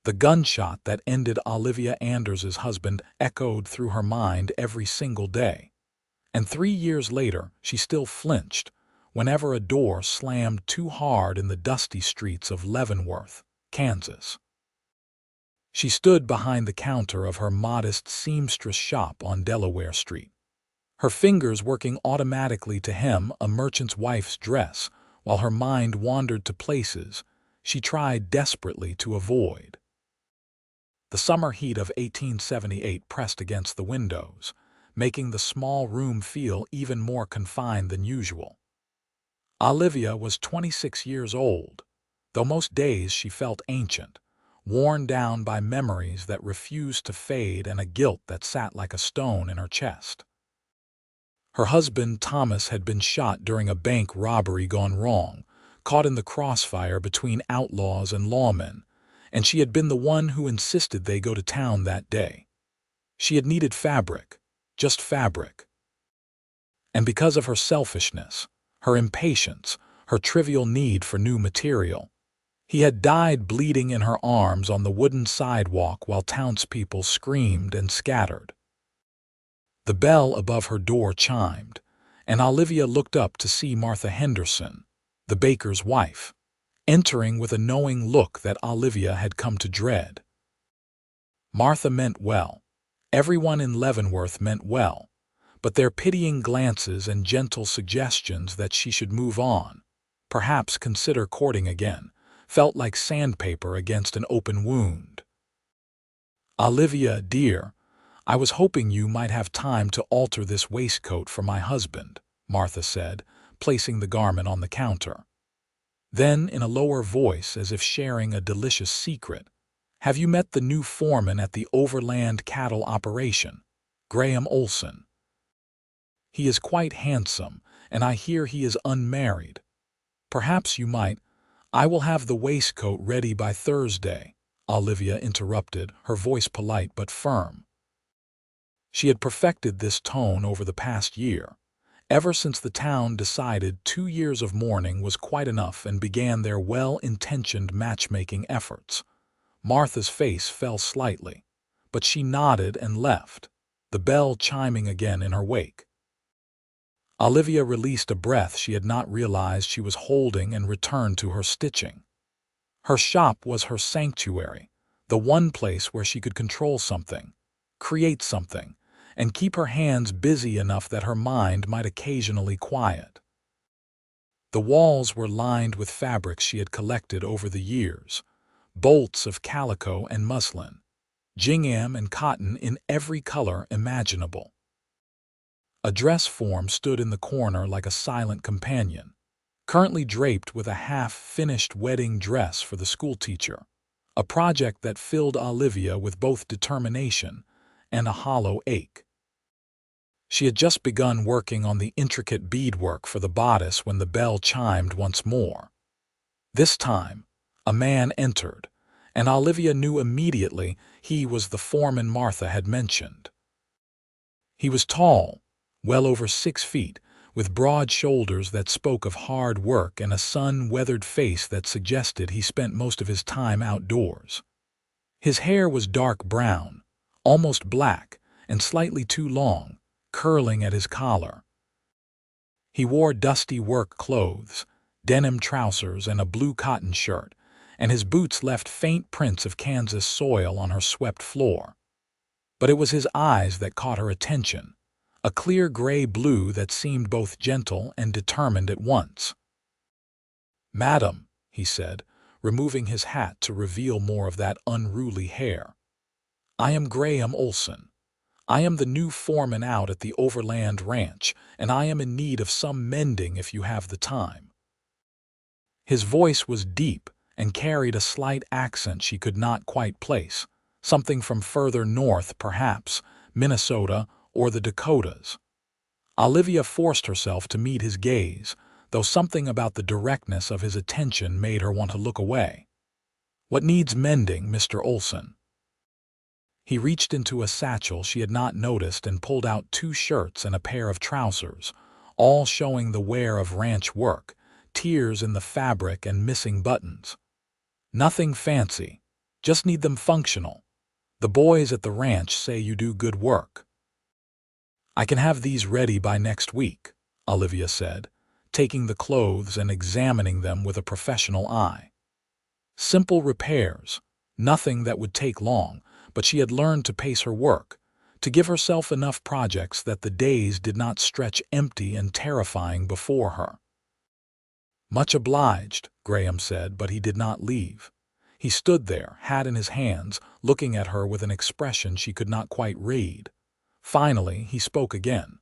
The gunshot that ended Olivia Anders's husband echoed through her mind every single day. And 3 years later, she still flinched whenever a door slammed too hard in the dusty streets of Leavenworth, Kansas. She stood behind the counter of her modest seamstress shop on Delaware Street, her fingers working automatically to hem a merchant's wife's dress while her mind wandered to places she tried desperately to avoid. The summer heat of 1878 pressed against the windows, making the small room feel even more confined than usual. Olivia was 26 years old, though most days she felt ancient, worn down by memories that refused to fade and a guilt that sat like a stone in her chest. Her husband, Thomas, had been shot during a bank robbery gone wrong, caught in the crossfire between outlaws and lawmen, and she had been the one who insisted they go to town that day. She had needed fabric, just fabric. And because of her selfishness, her impatience, her trivial need for new material, he had died bleeding in her arms on the wooden sidewalk while townspeople screamed and scattered. The bell above her door chimed, and Olivia looked up to see Martha Henderson, the baker's wife, entering with a knowing look that Olivia had come to dread. Martha meant well. Everyone in Leavenworth meant well, but their pitying glances and gentle suggestions that she should move on, perhaps consider courting again, felt like sandpaper against an open wound. "Olivia, dear, I was hoping you might have time to alter this waistcoat for my husband," Martha said, placing the garment on the counter. Then, in a lower voice, as if sharing a delicious secret, "Have you met the new foreman at the overland cattle operation, Graham Olsen? He is quite handsome, and I hear he is unmarried. Perhaps you might—" "I will have the waistcoat ready by Thursday," Olivia interrupted, her voice polite but firm. She had perfected this tone over the past year, ever since the town decided 2 years of mourning was quite enough and began their well-intentioned matchmaking efforts. Martha's face fell slightly, but she nodded and left, the bell chiming again in her wake. Olivia released a breath she had not realized she was holding and returned to her stitching. Her shop was her sanctuary, the one place where she could control something, create something, and keep her hands busy enough that her mind might occasionally quiet. The walls were lined with fabrics she had collected over the years, bolts of calico and muslin, gingham and cotton in every color imaginable. A dress form stood in the corner like a silent companion, currently draped with a half-finished wedding dress for the schoolteacher, a project that filled Olivia with both determination and a hollow ache. She had just begun working on the intricate beadwork for the bodice when the bell chimed once more. This time, a man entered, and Olivia knew immediately he was the foreman Martha had mentioned. He was tall, well over 6 feet, with broad shoulders that spoke of hard work and a sun-weathered face that suggested he spent most of his time outdoors. His hair was dark brown, almost black, and slightly too long, curling at his collar. He wore dusty work clothes, denim trousers, and a blue cotton shirt, and his boots left faint prints of Kansas soil on her swept floor. But it was his eyes that caught her attention, a clear gray blue that seemed both gentle and determined at once. "Madam," he said, removing his hat to reveal more of that unruly hair, "I am Graham Olsen. I am the new foreman out at the Overland Ranch, and I am in need of some mending if you have the time." His voice was deep and carried a slight accent she could not quite place, something from further north perhaps, Minnesota or the Dakotas. Olivia forced herself to meet his gaze, though something about the directness of his attention made her want to look away. "What needs mending, Mr. Olsen?" He reached into a satchel she had not noticed and pulled out 2 shirts and a pair of trousers, all showing the wear of ranch work, tears in the fabric and missing buttons. "Nothing fancy, Just need them functional. The boys at the ranch say you do good work. I can have these ready by next week, Olivia said, taking the clothes and examining them with a professional eye. Simple repairs, nothing that would take long, but she had learned to pace her work, to give herself enough projects that the days did not stretch empty and terrifying before her. Much obliged, Graham said, but he did not leave. He stood there, hat in his hands, looking at her with an expression she could not quite read. Finally, he spoke again.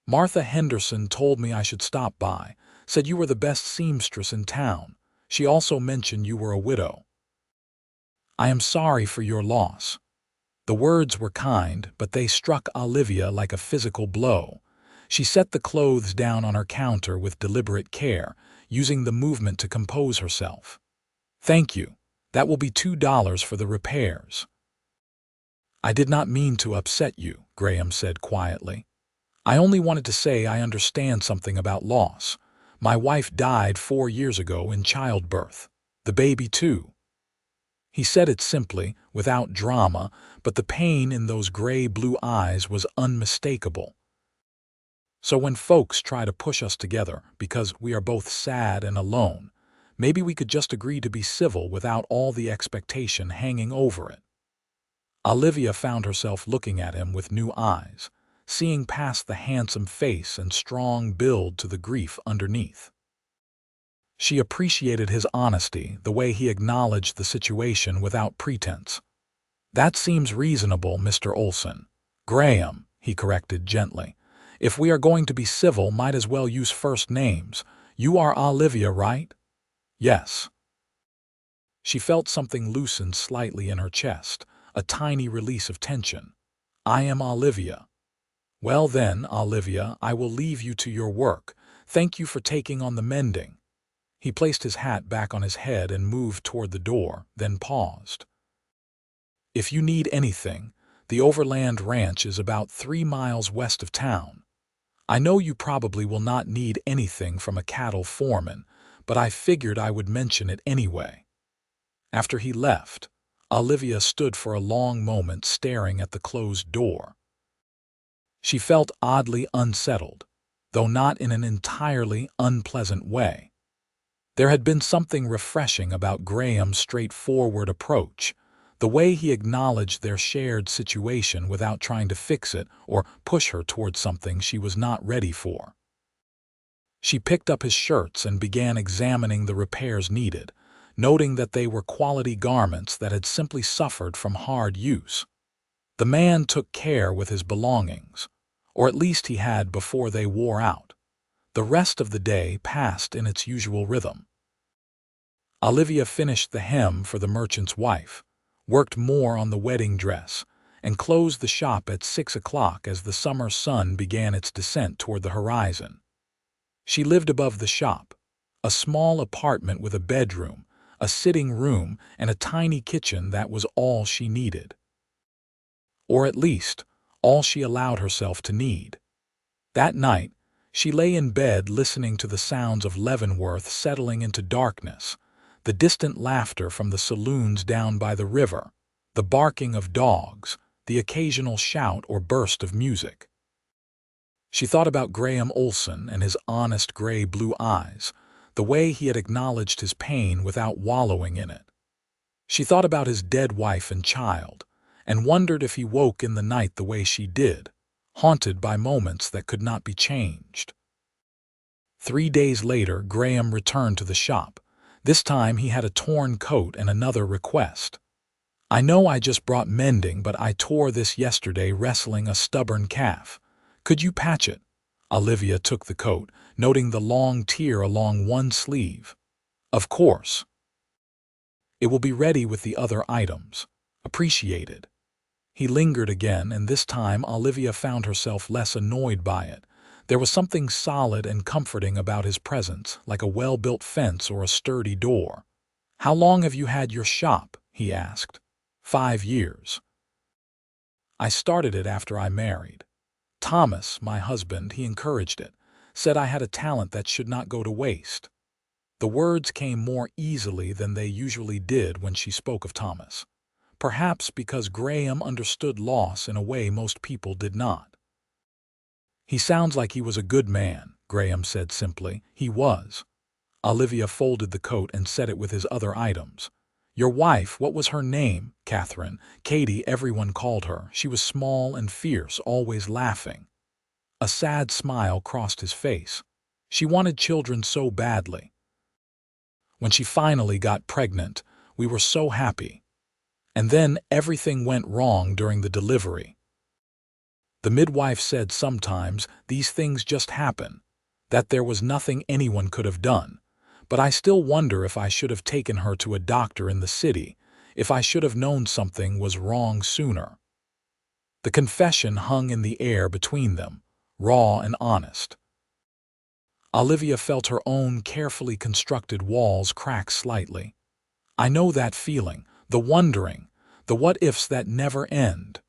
Martha Henderson told me I should stop by, said you were the best seamstress in town. She also mentioned you were a widow. I am sorry for your loss. The words were kind, but they struck Olivia like a physical blow. She set the clothes down on her counter with deliberate care, using the movement to compose herself. Thank you. That will be $2 for the repairs. I did not mean to upset you, Graham said quietly. I only wanted to say I understand something about loss. My wife died 4 years ago in childbirth. The baby too. He said it simply, without drama, but the pain in those gray-blue eyes was unmistakable. So when folks try to push us together because we are both sad and alone, maybe we could just agree to be civil without all the expectation hanging over it. Olivia found herself looking at him with new eyes, seeing past the handsome face and strong build to the grief underneath. She appreciated his honesty, the way he acknowledged the situation without pretense. That seems reasonable, Mr. Olsen. Graham, he corrected gently. If we are going to be civil, might as well use first names. You are Olivia, right? Yes. She felt something loosen slightly in her chest, a tiny release of tension. I am Olivia. Well then, Olivia, I will leave you to your work. Thank you for taking on the mending. He placed his hat back on his head and moved toward the door, then paused. If you need anything, the Overland Ranch is about 3 miles west of town. I know you probably will not need anything from a cattle foreman, but I figured I would mention it anyway. After he left, Olivia stood for a long moment staring at the closed door. She felt oddly unsettled, though not in an entirely unpleasant way. There had been something refreshing about Graham's straightforward approach, the way he acknowledged their shared situation without trying to fix it or push her towards something she was not ready for. She picked up his shirts and began examining the repairs needed, noting that they were quality garments that had simply suffered from hard use. The man took care with his belongings, or at least he had before they wore out. The rest of the day passed in its usual rhythm. Olivia finished the hem for the merchant's wife, worked more on the wedding dress, and closed the shop at 6 o'clock as the summer sun began its descent toward the horizon. She lived above the shop, a small apartment with a bedroom, a sitting room, and a tiny kitchen that was all she needed. Or at least, all she allowed herself to need. That night, she lay in bed listening to the sounds of Leavenworth settling into darkness, the distant laughter from the saloons down by the river, the barking of dogs, the occasional shout or burst of music. She thought about Graham Olsen and his honest gray-blue eyes, the way he had acknowledged his pain without wallowing in it. She thought about his dead wife and child, and wondered if he woke in the night the way she did, haunted by moments that could not be changed. 3 days later, Graham returned to the shop. This time he had a torn coat and another request. I know I just brought mending, but I tore this yesterday wrestling a stubborn calf. Could you patch it? Olivia took the coat, noting the long tear along one sleeve. Of course. It will be ready with the other items. Appreciated. He lingered again, and this time Olivia found herself less annoyed by it. There was something solid and comforting about his presence, like a well-built fence or a sturdy door. How long have you had your shop? He asked. 5 years. I started it after I married. Thomas, my husband, he encouraged it, said I had a talent that should not go to waste. The words came more easily than they usually did when she spoke of Thomas. perhaps because Graham understood loss in a way most people did not. "He sounds like he was a good man," Graham said simply. "He was." Olivia folded the coat and set it with his other items. "Your wife, what was her name?" "Catherine." "Katie, everyone called her. She was small and fierce, always laughing." A sad smile crossed his face. "She wanted children so badly. When she finally got pregnant, we were so happy. And then everything went wrong during the delivery. The midwife said sometimes these things just happen, that there was nothing anyone could have done. But I still wonder if I should have taken her to a doctor in the city, if I should have known something was wrong sooner." The confession hung in the air between them, raw and honest. Olivia felt her own carefully constructed walls crack slightly. "I know that feeling, the wondering, the what-ifs that never end."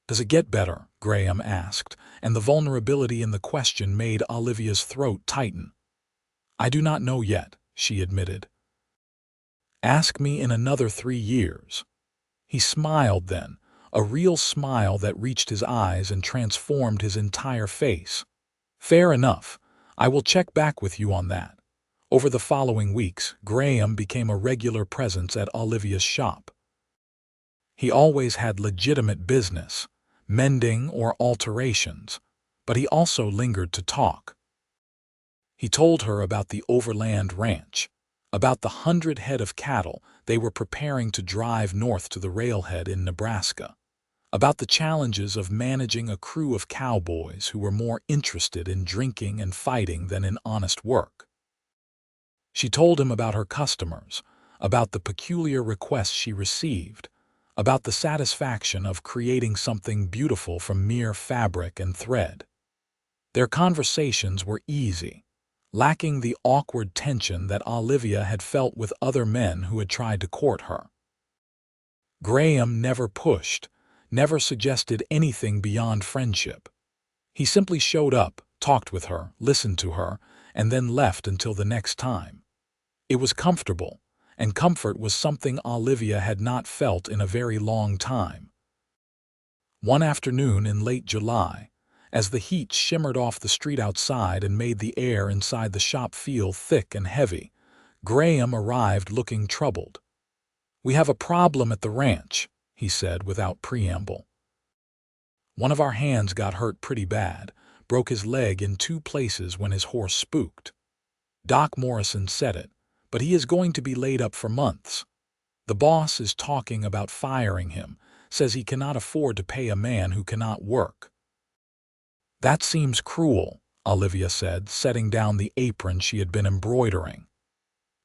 "Does it get better?" Graham asked, and the vulnerability in the question made Olivia's throat tighten. "I do not know yet," she admitted. "Ask me in another 3 years." He smiled then, a real smile that reached his eyes and transformed his entire face. "Fair enough. I will check back with you on that." Over the following weeks, Graham became a regular presence at Olivia's shop. He always had legitimate business, mending or alterations, but he also lingered to talk. He told her about the Overland Ranch, about the 100 head of cattle they were preparing to drive north to the railhead in Nebraska, about the challenges of managing a crew of cowboys who were more interested in drinking and fighting than in honest work. She told him about her customers, about the peculiar requests she received, about the satisfaction of creating something beautiful from mere fabric and thread. Their conversations were easy, lacking the awkward tension that Olivia had felt with other men who had tried to court her. Graham never pushed, never suggested anything beyond friendship. He simply showed up, talked with her, listened to her, and then left until the next time. It was comfortable, and comfort was something Olivia had not felt in a very long time. One afternoon in late July, as the heat shimmered off the street outside and made the air inside the shop feel thick and heavy, Graham arrived looking troubled. "We have a problem at the ranch," he said without preamble. "One of our hands got hurt pretty bad, broke his leg in 2 places when his horse spooked. Doc Morrison said it, but he is going to be laid up for months. The boss is talking about firing him, says he cannot afford to pay a man who cannot work." "That seems cruel," Olivia said, setting down the apron she had been embroidering.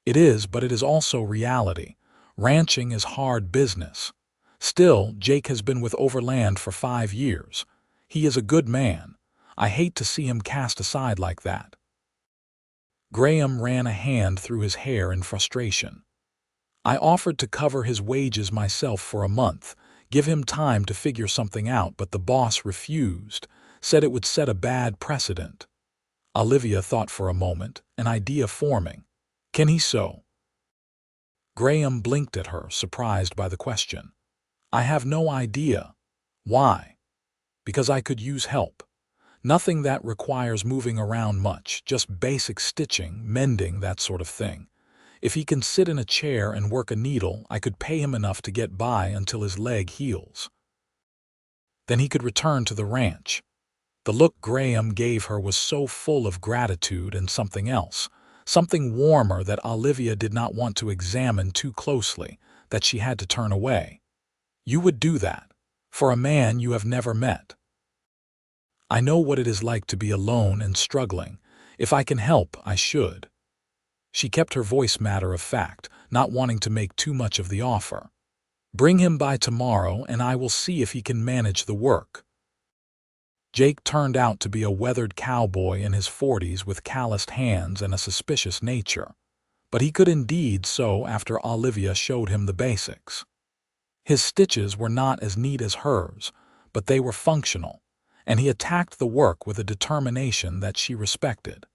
"It is, but it is also reality. Ranching is hard business. Still, Jake has been with Overland for 5 years. He is a good man. I hate to see him cast aside like that." Graham ran a hand through his hair in frustration. "I offered to cover his wages myself for a month, give him time to figure something out, but the boss refused, said it would set a bad precedent." Olivia thought for a moment, an idea forming. "Can he so?" Graham blinked at her, surprised by the question. "I have no idea." "Why?" "Because I could use help. Nothing that requires moving around much, just basic stitching, mending, that sort of thing. If he can sit in a chair and work a needle, I could pay him enough to get by until his leg heals. Then he could return to the ranch." The look Graham gave her was so full of gratitude and something else, something warmer that Olivia did not want to examine too closely, that she had to turn away. "You would do that? For a man you have never met?" "I know what it is like to be alone and struggling. If I can help, I should." She kept her voice matter of fact, not wanting to make too much of the offer. "Bring him by tomorrow and I will see if he can manage the work." Jake turned out to be a weathered cowboy in his 40s with calloused hands and a suspicious nature, but he could indeed sew after Olivia showed him the basics. His stitches were not as neat as hers, but they were functional, and he attacked the work with a determination that she respected.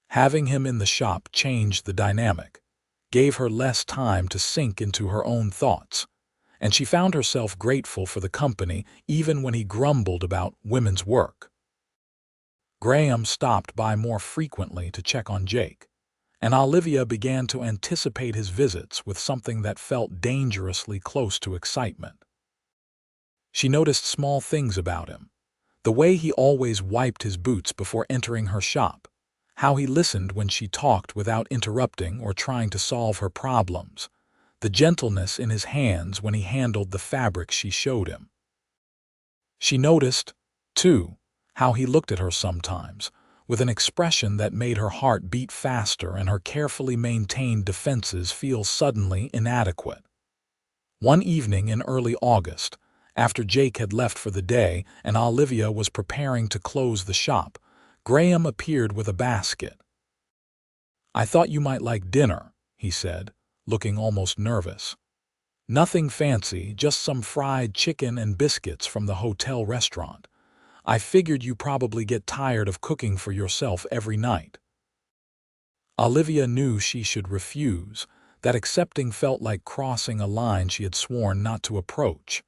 Having him in the shop changed the dynamic, gave her less time to sink into her own thoughts, and she found herself grateful for the company even when he grumbled about women's work. Graham stopped by more frequently to check on Jake, and Olivia began to anticipate his visits with something that felt dangerously close to excitement. She noticed small things about him: the way he always wiped his boots before entering her shop, how he listened when she talked without interrupting or trying to solve her problems, the gentleness in his hands when he handled the fabric she showed him. She noticed, too, how he looked at her sometimes, with an expression that made her heart beat faster and her carefully maintained defenses feel suddenly inadequate. One evening in early August, after Jake had left for the day and Olivia was preparing to close the shop, Graham appeared with a basket. "I thought you might like dinner," he said, looking almost nervous. "Nothing fancy, just some fried chicken and biscuits from the hotel restaurant. I figured you probably get tired of cooking for yourself every night." Olivia knew she should refuse, that accepting felt like crossing a line she had sworn not to approach.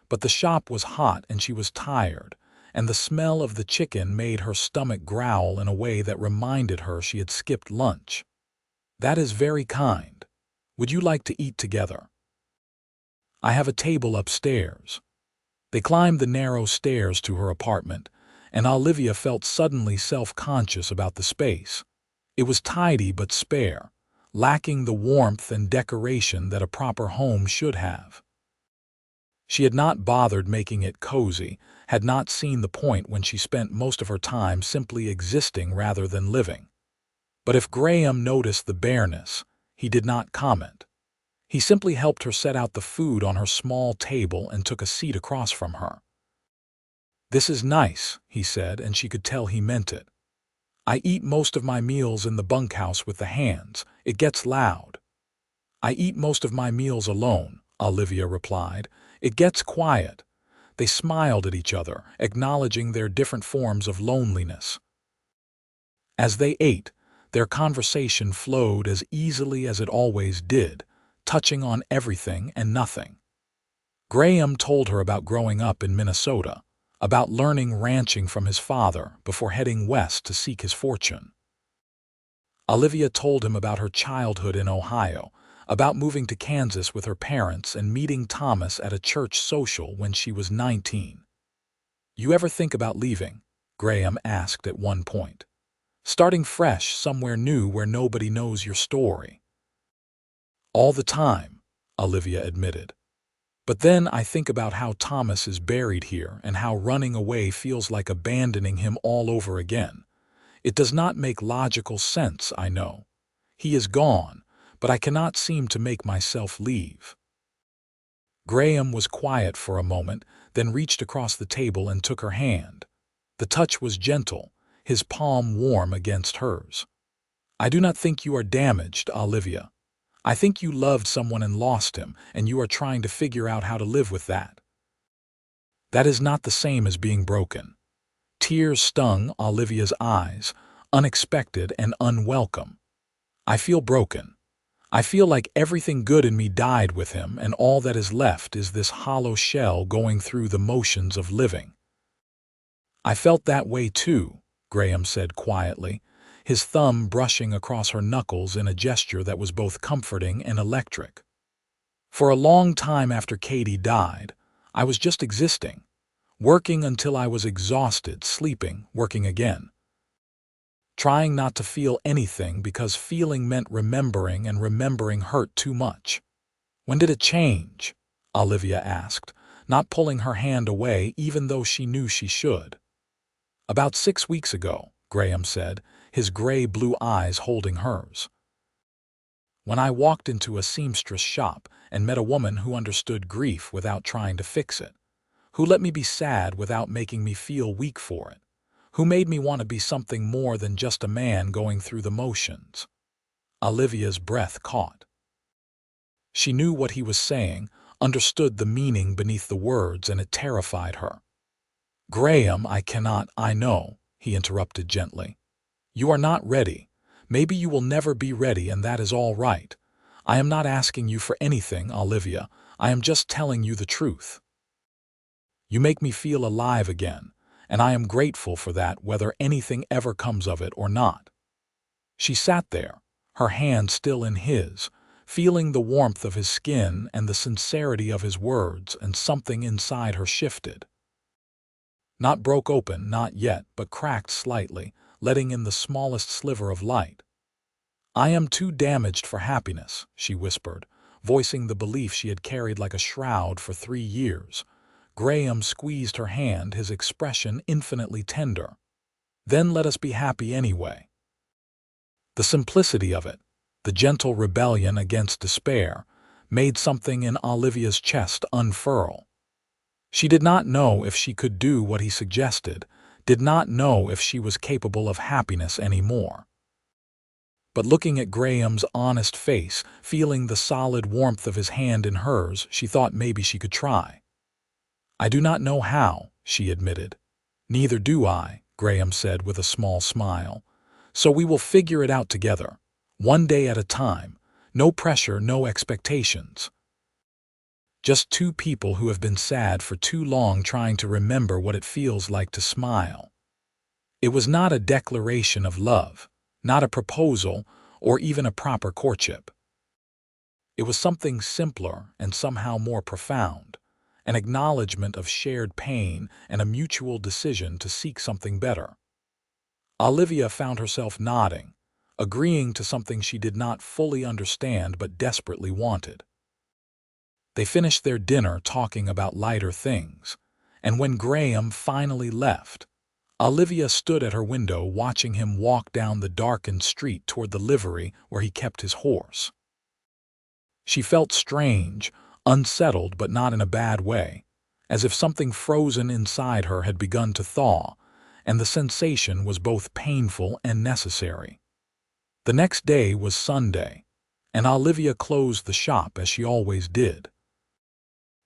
But the shop was hot and she was tired, and the smell of the chicken made her stomach growl in a way that reminded her she had skipped lunch. "That is very kind. Would you like to eat together? I have a table upstairs." They climbed the narrow stairs to her apartment, and Olivia felt suddenly self-conscious about the space. It was tidy but spare, lacking the warmth and decoration that a proper home should have. She had not bothered making it cozy, had not seen the point when she spent most of her time simply existing rather than living. But if Graham noticed the bareness, he did not comment. He simply helped her set out the food on her small table and took a seat across from her. "This is nice," he said, and she could tell he meant it. "I eat most of my meals in the bunkhouse with the hands. It gets loud." "I eat most of my meals alone," Olivia replied. "It gets quiet." They smiled at each other, acknowledging their different forms of loneliness. As they ate, their conversation flowed as easily as it always did, touching on everything and nothing. Graham told her about growing up in Minnesota, about learning ranching from his father before heading west to seek his fortune. Olivia told him about her childhood in Ohio, about moving to Kansas with her parents and meeting Thomas at a church social when she was 19. "You ever think about leaving?" Graham asked at one point. "Starting fresh somewhere new where nobody knows your story?" "All the time," Olivia admitted. "But then I think about how Thomas is buried here and how running away feels like abandoning him all over again. It does not make logical sense, I know. He is gone, but I cannot seem to make myself leave." Graham was quiet for a moment, then reached across the table and took her hand. The touch was gentle, his palm warm against hers. "I do not think you are damaged, Olivia. I think you loved someone and lost him, and you are trying to figure out how to live with that. That is not the same as being broken." Tears stung Olivia's eyes, unexpected and unwelcome. "I feel broken. I feel like everything good in me died with him, and all that is left is this hollow shell going through the motions of living." "I felt that way too," Graham said quietly, his thumb brushing across her knuckles in a gesture that was both comforting and electric. "For a long time after Katie died, I was just existing, working until I was exhausted, sleeping, working again. Trying not to feel anything because feeling meant remembering, and remembering hurt too much." "When did it change?" Olivia asked, not pulling her hand away even though she knew she should. "About 6 weeks ago," Graham said, his gray-blue eyes holding hers. "When I walked into a seamstress shop and met a woman who understood grief without trying to fix it, who let me be sad without making me feel weak for it, who made me want to be something more than just a man going through the motions." Olivia's breath caught. She knew what he was saying, understood the meaning beneath the words, and it terrified her. "Graham, I know," he interrupted gently. "You are not ready. Maybe you will never be ready, and that is all right. I am not asking you for anything, Olivia. I am just telling you the truth. You make me feel alive again, and I am grateful for that whether anything ever comes of it or not." She sat there, her hand still in his, feeling the warmth of his skin and the sincerity of his words, and something inside her shifted. Not broke open, not yet, but cracked slightly, letting in the smallest sliver of light. "I am too damaged for happiness," she whispered, voicing the belief she had carried like a shroud for 3 years. Graham squeezed her hand, his expression infinitely tender. "Then let us be happy anyway." The simplicity of it, the gentle rebellion against despair, made something in Olivia's chest unfurl. She did not know if she could do what he suggested, did not know if she was capable of happiness anymore. But looking at Graham's honest face, feeling the solid warmth of his hand in hers, she thought maybe she could try. "I do not know how," she admitted. "Neither do I," Graham said with a small smile. "So we will figure it out together, one day at a time, no pressure, no expectations. Just two people who have been sad for too long trying to remember what it feels like to smile." It was not a declaration of love, not a proposal, or even a proper courtship. It was something simpler and somehow more profound, an acknowledgement of shared pain and a mutual decision to seek something better. Olivia found herself nodding, agreeing to something she did not fully understand but desperately wanted. They finished their dinner talking about lighter things, and when Graham finally left, Olivia stood at her window watching him walk down the darkened street toward the livery where he kept his horse. She felt strange, unsettled but not in a bad way, as if something frozen inside her had begun to thaw, and the sensation was both painful and necessary. The next day was Sunday, and Olivia closed the shop as she always did.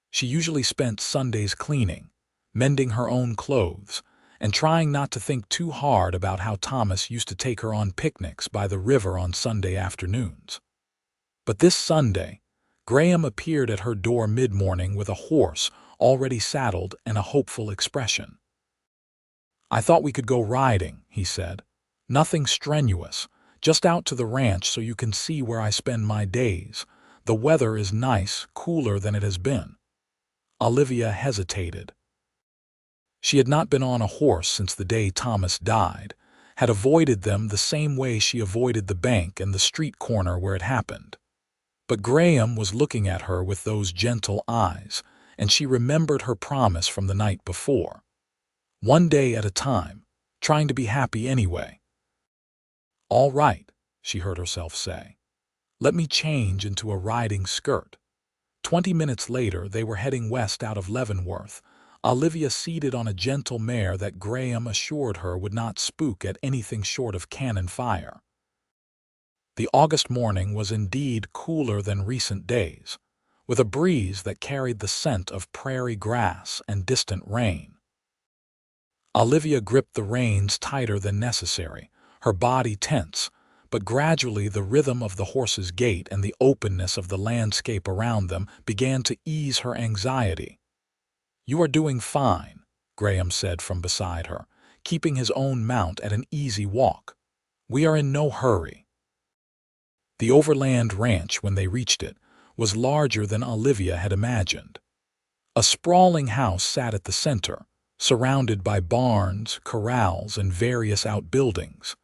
She usually spent Sundays cleaning, mending her own clothes, and trying not to think too hard about how Thomas used to take her on picnics by the river on Sunday afternoons. But this Sunday, Graham appeared at her door mid-morning with a horse already saddled and a hopeful expression. "I thought we could go riding," he said. "Nothing strenuous, just out to the ranch so you can see where I spend my days. The weather is nice, cooler than it has been." Olivia hesitated. She had not been on a horse since the day Thomas died, had avoided them the same way she avoided the bank and the street corner where it happened. But Graham was looking at her with those gentle eyes, and she remembered her promise from the night before. One day at a time, trying to be happy anyway. "All right," she heard herself say. "Let me change into a riding skirt." 20 minutes later, they were heading west out of Leavenworth, Olivia seated on a gentle mare that Graham assured her would not spook at anything short of cannon fire. The August morning was indeed cooler than recent days, with a breeze that carried the scent of prairie grass and distant rain. Olivia gripped the reins tighter than necessary, her body tense, but gradually the rhythm of the horse's gait and the openness of the landscape around them began to ease her anxiety. "You are doing fine," Graham said from beside her, keeping his own mount at an easy walk. "We are in no hurry." The overland ranch, when they reached it, was larger than Olivia had imagined. A sprawling house sat at the center, surrounded by barns, corrals, and various outbuildings.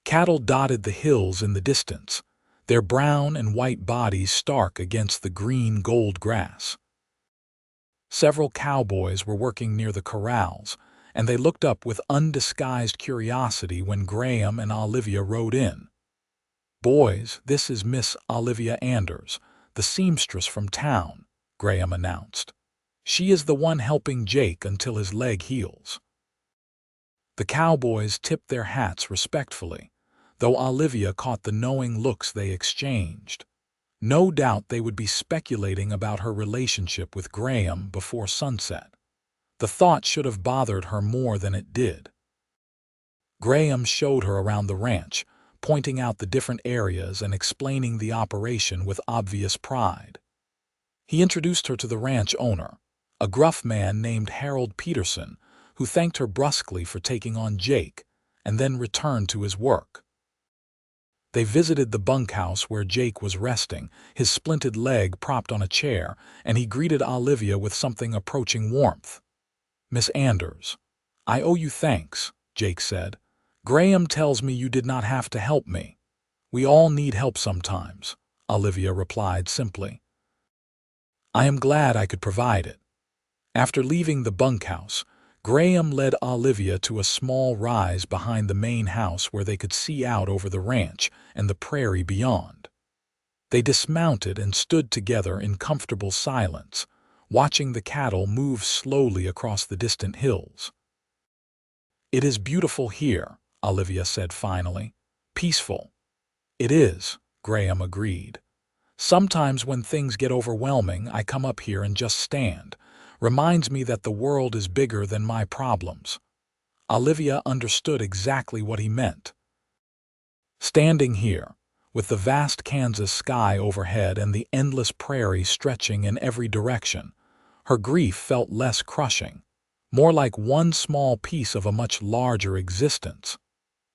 Cattle dotted the hills in the distance, their brown and white bodies stark against the green gold grass. Several cowboys were working near the corrals, and they looked up with undisguised curiosity when Graham and Olivia rode in. "Boys, this is Miss Olivia Anders, the seamstress from town," Graham announced. "She is the one helping Jake until his leg heals." The cowboys tipped their hats respectfully, though Olivia caught the knowing looks they exchanged. No doubt they would be speculating about her relationship with Graham before sunset. The thought should have bothered her more than it did. Graham showed her around the ranch, pointing out the different areas and explaining the operation with obvious pride. He introduced her to the ranch owner, a gruff man named Harold Peterson, who thanked her brusquely for taking on Jake, and then returned to his work. They visited the bunkhouse where Jake was resting, his splinted leg propped on a chair, and he greeted Olivia with something approaching warmth. "Miss Anders, I owe you thanks," Jake said. "Graham tells me you did not have to help me." "We all need help sometimes," Olivia replied simply. "I am glad I could provide it." After leaving the bunkhouse, Graham led Olivia to a small rise behind the main house where they could see out over the ranch and the prairie beyond. They dismounted and stood together in comfortable silence, watching the cattle move slowly across the distant hills. "It is beautiful here," Olivia said finally. "Peaceful." "It is," Graham agreed. "Sometimes when things get overwhelming, I come up here and just stand. Reminds me that the world is bigger than my problems." Olivia understood exactly what he meant. Standing here, with the vast Kansas sky overhead and the endless prairie stretching in every direction, her grief felt less crushing, more like one small piece of a much larger existence.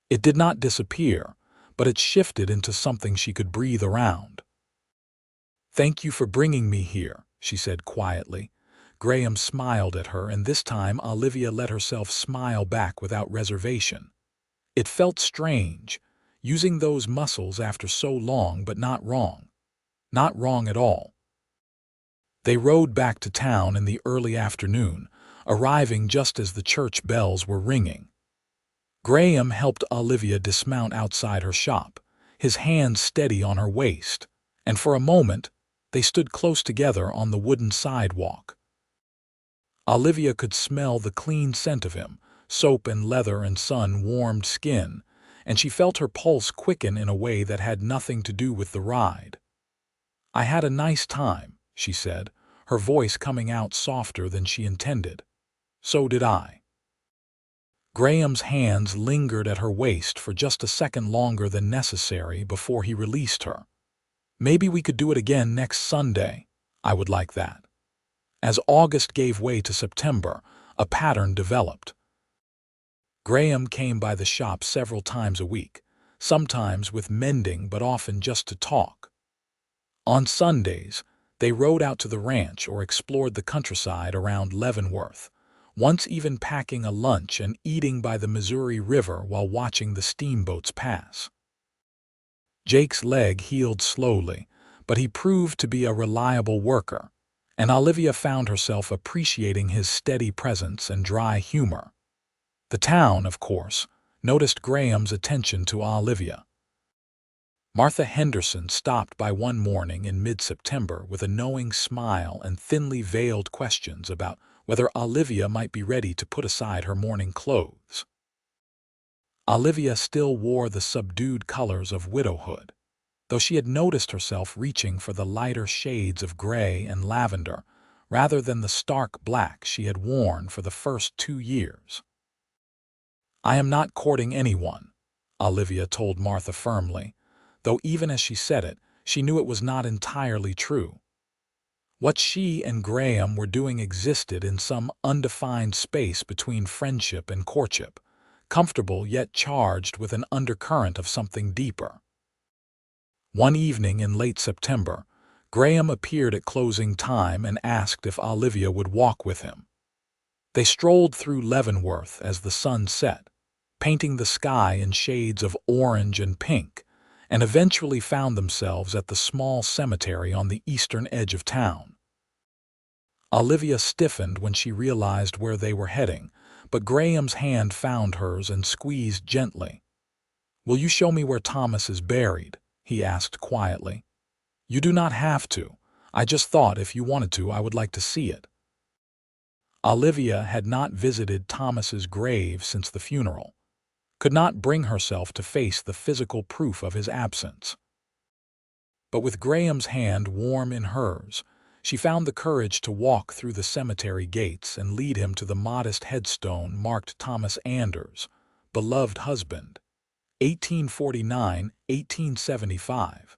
It did not disappear, but it shifted into something she could breathe around. "Thank you for bringing me here," she said quietly. Graham smiled at her, and this time Olivia let herself smile back without reservation. It felt strange, using those muscles after so long, but not wrong. Not wrong at all. They rode back to town in the early afternoon, arriving just as the church bells were ringing. Graham helped Olivia dismount outside her shop, his hand steady on her waist, and for a moment they stood close together on the wooden sidewalk. Olivia could smell the clean scent of him, soap and leather and sun-warmed skin, and she felt her pulse quicken in a way that had nothing to do with the ride. "I had a nice time," she said, her voice coming out softer than she intended. "So did I." Graham's hands lingered at her waist for just a second longer than necessary before he released her. "Maybe we could do it again next Sunday. I would like that." As August gave way to September, a pattern developed. Graham came by the shop several times a week, sometimes with mending but often just to talk. On Sundays, they rode out to the ranch or explored the countryside around Leavenworth, once even packing a lunch and eating by the Missouri River while watching the steamboats pass. Jake's leg healed slowly, but he proved to be a reliable worker, and Olivia found herself appreciating his steady presence and dry humor. The town, of course, noticed Graham's attention to Olivia. Martha Henderson stopped by one morning in mid-September with a knowing smile and thinly veiled questions about whether Olivia might be ready to put aside her morning clothes. Olivia still wore the subdued colors of widowhood, though she had noticed herself reaching for the lighter shades of gray and lavender rather than the stark black she had worn for the first 2 years. "I am not courting anyone," Olivia told Martha firmly, though even as she said it, she knew it was not entirely true. What she and Graham were doing existed in some undefined space between friendship and courtship, comfortable yet charged with an undercurrent of something deeper. One evening in late September, Graham appeared at closing time and asked if Olivia would walk with him. They strolled through Leavenworth as the sun set, painting the sky in shades of orange and pink, and eventually found themselves at the small cemetery on the eastern edge of town. Olivia stiffened when she realized where they were heading, but Graham's hand found hers and squeezed gently. "Will you show me where Thomas is buried?" he asked quietly. "You do not have to. I just thought if you wanted to, I would like to see it." Olivia had not visited Thomas's grave since the funeral, could not bring herself to face the physical proof of his absence. But with Graham's hand warm in hers, she found the courage to walk through the cemetery gates and lead him to the modest headstone marked Thomas Anders, beloved husband, 1849-1875.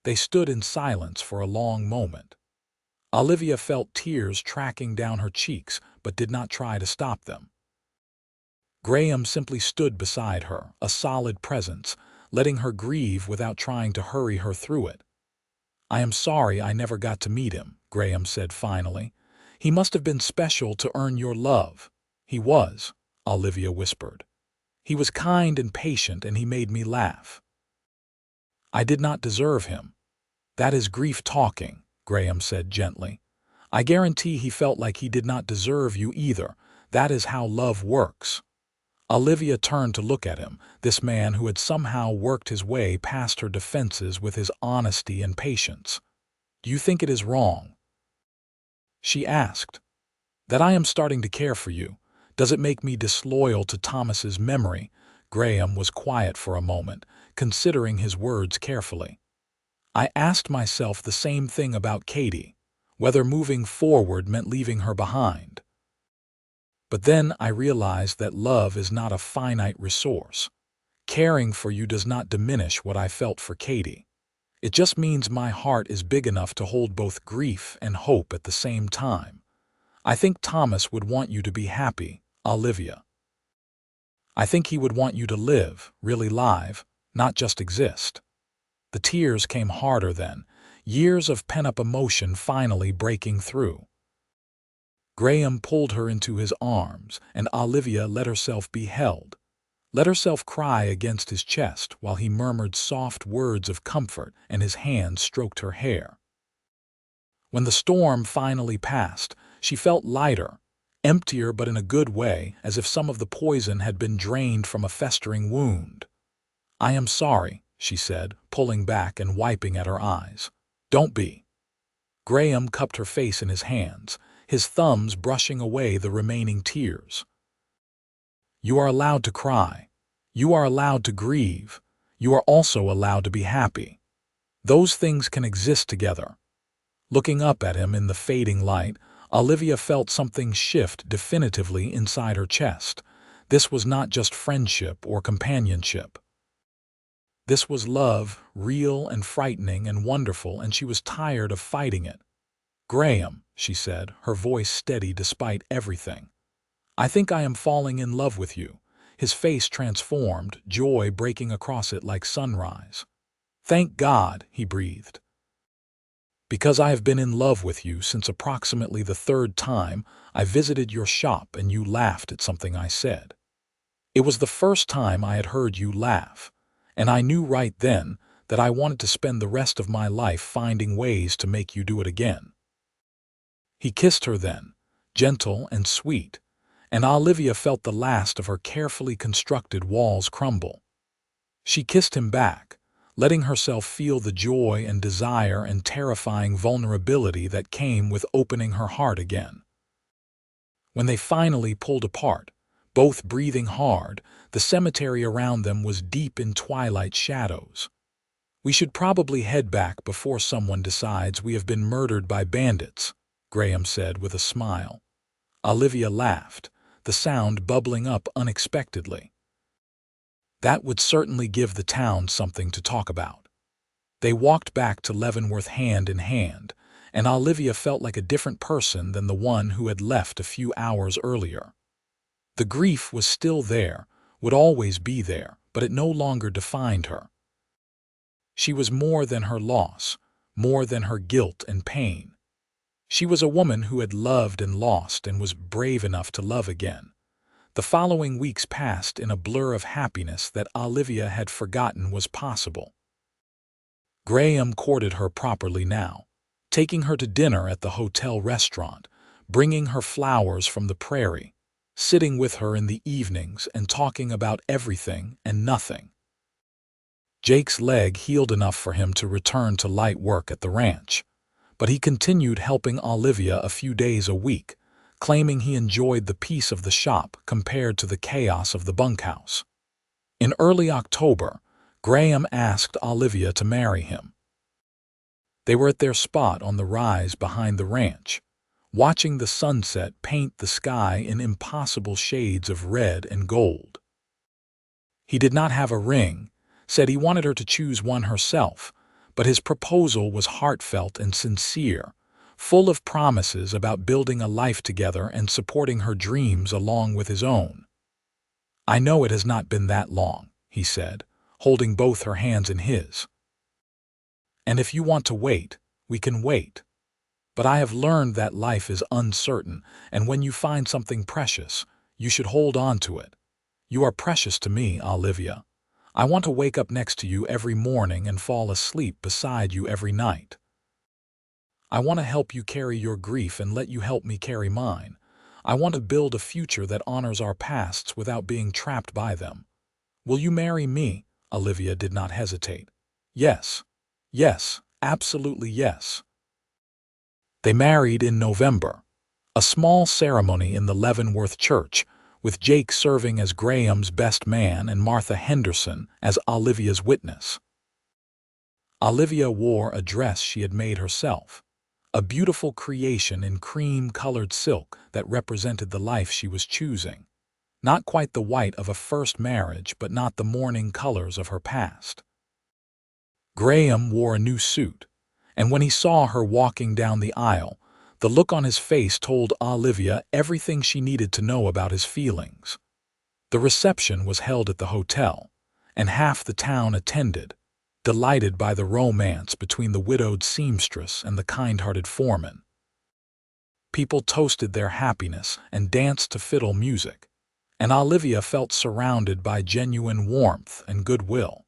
They stood in silence for a long moment. Olivia felt tears tracking down her cheeks but did not try to stop them. Graham simply stood beside her, a solid presence, letting her grieve without trying to hurry her through it. "I am sorry I never got to meet him," Graham said finally. "He must have been special to earn your love." "He was," Olivia whispered. "He was kind and patient, and he made me laugh." "I did not deserve him." "That is grief talking," Graham said gently. "I guarantee he felt like he did not deserve you either. That is how love works." Olivia turned to look at him, this man who had somehow worked his way past her defenses with his honesty and patience. "Do you think it is wrong?" she asked. "That I am starting to care for you? Does it make me disloyal to Thomas's memory?" Graham was quiet for a moment, considering his words carefully. "I asked myself the same thing about Katie, whether moving forward meant leaving her behind. But then I realized that love is not a finite resource. Caring for you does not diminish what I felt for Katie. It just means my heart is big enough to hold both grief and hope at the same time. I think Thomas would want you to be happy, Olivia. I think he would want you to live, really live, not just exist." The tears came harder then, years of pent-up emotion finally breaking through. Graham pulled her into his arms, and Olivia let herself be held, let herself cry against his chest while he murmured soft words of comfort and his hand stroked her hair. When the storm finally passed, she felt lighter, emptier but in a good way, as if some of the poison had been drained from a festering wound. "I am sorry," she said, pulling back and wiping at her eyes. "Don't be." Graham cupped her face in his hands, his thumbs brushing away the remaining tears. "You are allowed to cry. You are allowed to grieve. You are also allowed to be happy. Those things can exist together." Looking up at him in the fading light, Olivia felt something shift definitively inside her chest. This was not just friendship or companionship. This was love, real and frightening and wonderful, and she was tired of fighting it. "Graham," she said, her voice steady despite everything. "I think I am falling in love with you." His face transformed, joy breaking across it like sunrise. "Thank God," he breathed. "Because I have been in love with you since approximately the third time I visited your shop and you laughed at something I said. It was the first time I had heard you laugh, and I knew right then that I wanted to spend the rest of my life finding ways to make you do it again." He kissed her then, gentle and sweet, and Olivia felt the last of her carefully constructed walls crumble. She kissed him back, letting herself feel the joy and desire and terrifying vulnerability that came with opening her heart again. When they finally pulled apart, both breathing hard, the cemetery around them was deep in twilight shadows. "We should probably head back before someone decides we have been murdered by bandits," Graham said with a smile. Olivia laughed, the sound bubbling up unexpectedly. "That would certainly give the town something to talk about." They walked back to Leavenworth hand in hand, and Olivia felt like a different person than the one who had left a few hours earlier. The grief was still there, would always be there, but it no longer defined her. She was more than her loss, more than her guilt and pain. She was a woman who had loved and lost and was brave enough to love again. The following weeks passed in a blur of happiness that Olivia had forgotten was possible. Graham courted her properly now, taking her to dinner at the hotel restaurant, bringing her flowers from the prairie, sitting with her in the evenings and talking about everything and nothing. Jake's leg healed enough for him to return to light work at the ranch, but he continued helping Olivia a few days a week, claiming he enjoyed the peace of the shop compared to the chaos of the bunkhouse. In early October, Graham asked Olivia to marry him. They were at their spot on the rise behind the ranch, watching the sunset paint the sky in impossible shades of red and gold. He did not have a ring, said he wanted her to choose one herself, but his proposal was heartfelt and sincere, full of promises about building a life together and supporting her dreams along with his own. "I know it has not been that long," he said, holding both her hands in his. "And if you want to wait, we can wait. But I have learned that life is uncertain, and when you find something precious, you should hold on to it. You are precious to me, Olivia. I want to wake up next to you every morning and fall asleep beside you every night. I want to help you carry your grief and let you help me carry mine. I want to build a future that honors our pasts without being trapped by them. Will you marry me?" Olivia did not hesitate. "Yes. Yes, absolutely yes." They married in November, a small ceremony in the Leavenworth church, with Jake serving as Graham's best man and Martha Henderson as Olivia's witness. Olivia wore a dress she had made herself, a beautiful creation in cream-colored silk that represented the life she was choosing. Not quite the white of a first marriage, but not the mourning colors of her past. Graham wore a new suit, and when he saw her walking down the aisle, the look on his face told Olivia everything she needed to know about his feelings. The reception was held at the hotel, and half the town attended, delighted by the romance between the widowed seamstress and the kind-hearted foreman. People toasted their happiness and danced to fiddle music, and Olivia felt surrounded by genuine warmth and goodwill.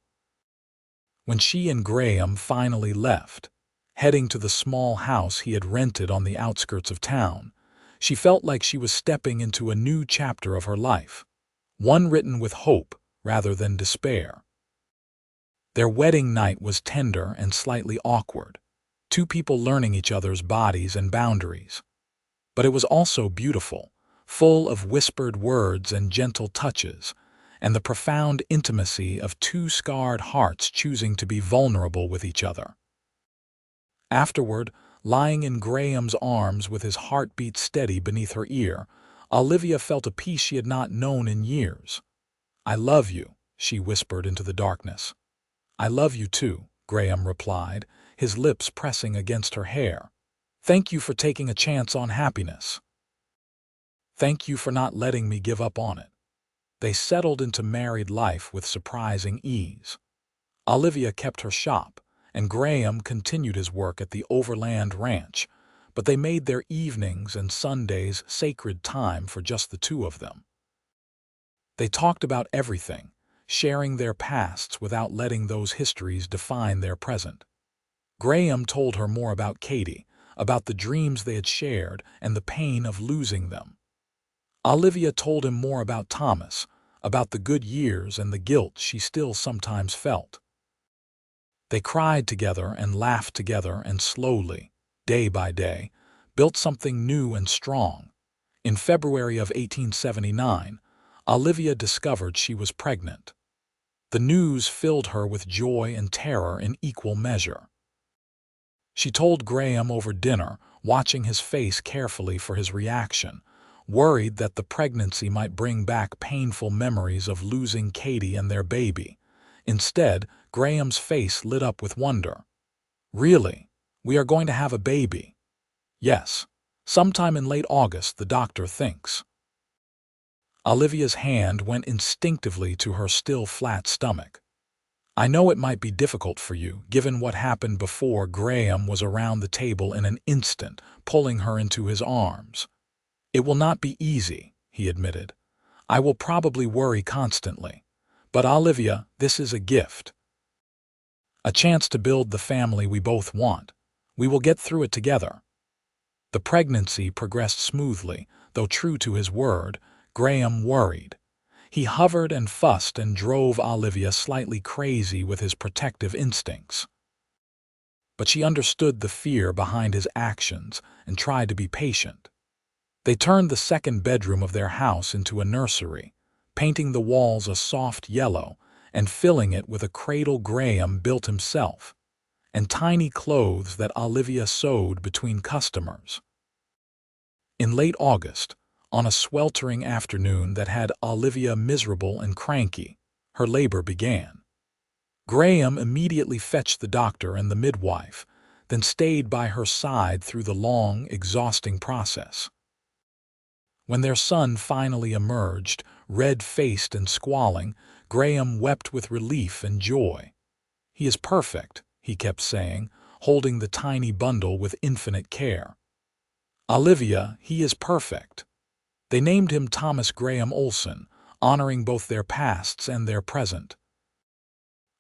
When she and Graham finally left, heading to the small house he had rented on the outskirts of town, she felt like she was stepping into a new chapter of her life, one written with hope rather than despair. Their wedding night was tender and slightly awkward, two people learning each other's bodies and boundaries. But it was also beautiful, full of whispered words and gentle touches, and the profound intimacy of two scarred hearts choosing to be vulnerable with each other. Afterward, lying in Graham's arms with his heartbeat steady beneath her ear, Olivia felt a peace she had not known in years. "I love you," she whispered into the darkness. "I love you too," Graham replied, his lips pressing against her hair. "Thank you for taking a chance on happiness. Thank you for not letting me give up on it." They settled into married life with surprising ease. Olivia kept her shop, and Graham continued his work at the Overland Ranch, but they made their evenings and Sundays sacred time for just the two of them. They talked about everything, sharing their pasts without letting those histories define their present. Graham told her more about Katie, about the dreams they had shared and the pain of losing them. Olivia told him more about Thomas, about the good years and the guilt she still sometimes felt. They cried together and laughed together and slowly, day by day, built something new and strong. In February of 1879, Olivia discovered she was pregnant. The news filled her with joy and terror in equal measure. She told Graham over dinner, watching his face carefully for his reaction, worried that the pregnancy might bring back painful memories of losing Katie and their baby. Instead, Graham's face lit up with wonder. "Really? We are going to have a baby?" "Yes. Sometime in late August, the doctor thinks." Olivia's hand went instinctively to her still flat stomach. "I know it might be difficult for you, given what happened before." Graham was around the table in an instant, pulling her into his arms. "It will not be easy," he admitted. "I will probably worry constantly. But Olivia, this is a gift. A chance to build the family we both want. We will get through it together." The pregnancy progressed smoothly, though true to his word, Graham worried. He hovered and fussed and drove Olivia slightly crazy with his protective instincts. But she understood the fear behind his actions and tried to be patient. They turned the second bedroom of their house into a nursery, painting the walls a soft yellow and filling it with a cradle Graham built himself, and tiny clothes that Olivia sewed between customers. In late August, on a sweltering afternoon that had Olivia miserable and cranky, her labor began. Graham immediately fetched the doctor and the midwife, then stayed by her side through the long, exhausting process. When their son finally emerged, red-faced and squalling, Graham wept with relief and joy. "He is perfect," he kept saying, holding the tiny bundle with infinite care. "Olivia, he is perfect." They named him Thomas Graham Olsen, honoring both their pasts and their present.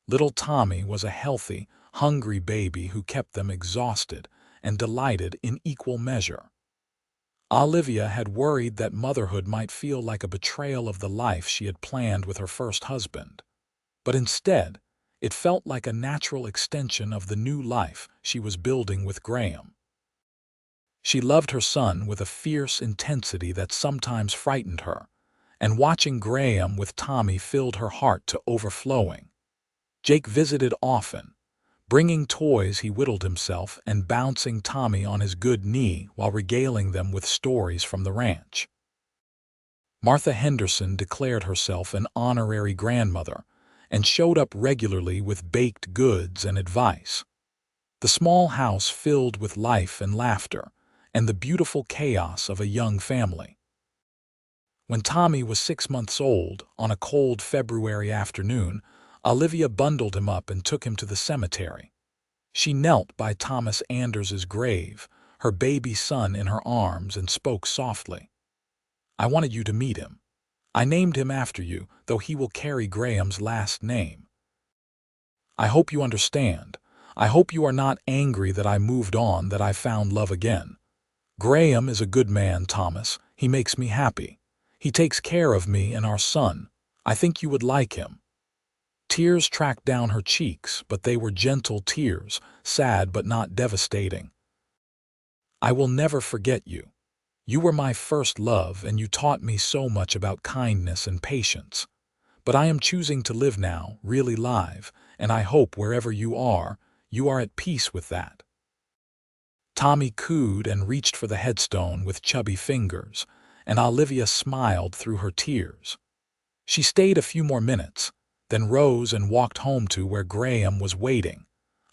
Little Tommy was a healthy, hungry baby who kept them exhausted and delighted in equal measure. Olivia had worried that motherhood might feel like a betrayal of the life she had planned with her first husband. But instead, it felt like a natural extension of the new life she was building with Graham. She loved her son with a fierce intensity that sometimes frightened her, and watching Graham with Tommy filled her heart to overflowing. Jake visited often, bringing toys he whittled himself and bouncing Tommy on his good knee while regaling them with stories from the ranch. Martha Henderson declared herself an honorary grandmother and showed up regularly with baked goods and advice. The small house filled with life and laughter, and the beautiful chaos of a young family. When Tommy was 6 months old, on a cold February afternoon, Olivia bundled him up and took him to the cemetery. She knelt by Thomas Anders's grave, her baby son in her arms, and spoke softly. "I wanted you to meet him. I named him after you, though he will carry Graham's last name. I hope you understand. I hope you are not angry that I moved on, that I found love again. Graham is a good man, Thomas. He makes me happy. He takes care of me and our son. I think you would like him." Tears tracked down her cheeks, but they were gentle tears, sad but not devastating. "I will never forget you. You were my first love, and you taught me so much about kindness and patience. But I am choosing to live now, really live, and I hope wherever you are at peace with that." Tommy cooed and reached for the headstone with chubby fingers, and Olivia smiled through her tears. She stayed a few more minutes, then rose and walked home to where Graham was waiting,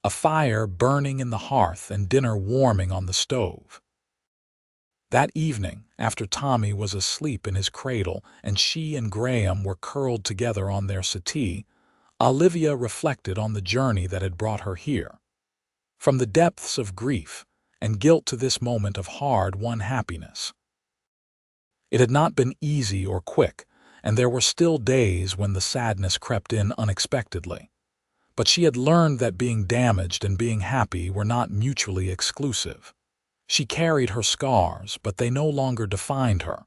a fire burning in the hearth and dinner warming on the stove. That evening, after Tommy was asleep in his cradle and she and Graham were curled together on their settee, Olivia reflected on the journey that had brought her here. From the depths of grief and guilt to this moment of hard-won happiness. It had not been easy or quick, and there were still days when the sadness crept in unexpectedly. But she had learned that being damaged and being happy were not mutually exclusive. She carried her scars, but they no longer defined her.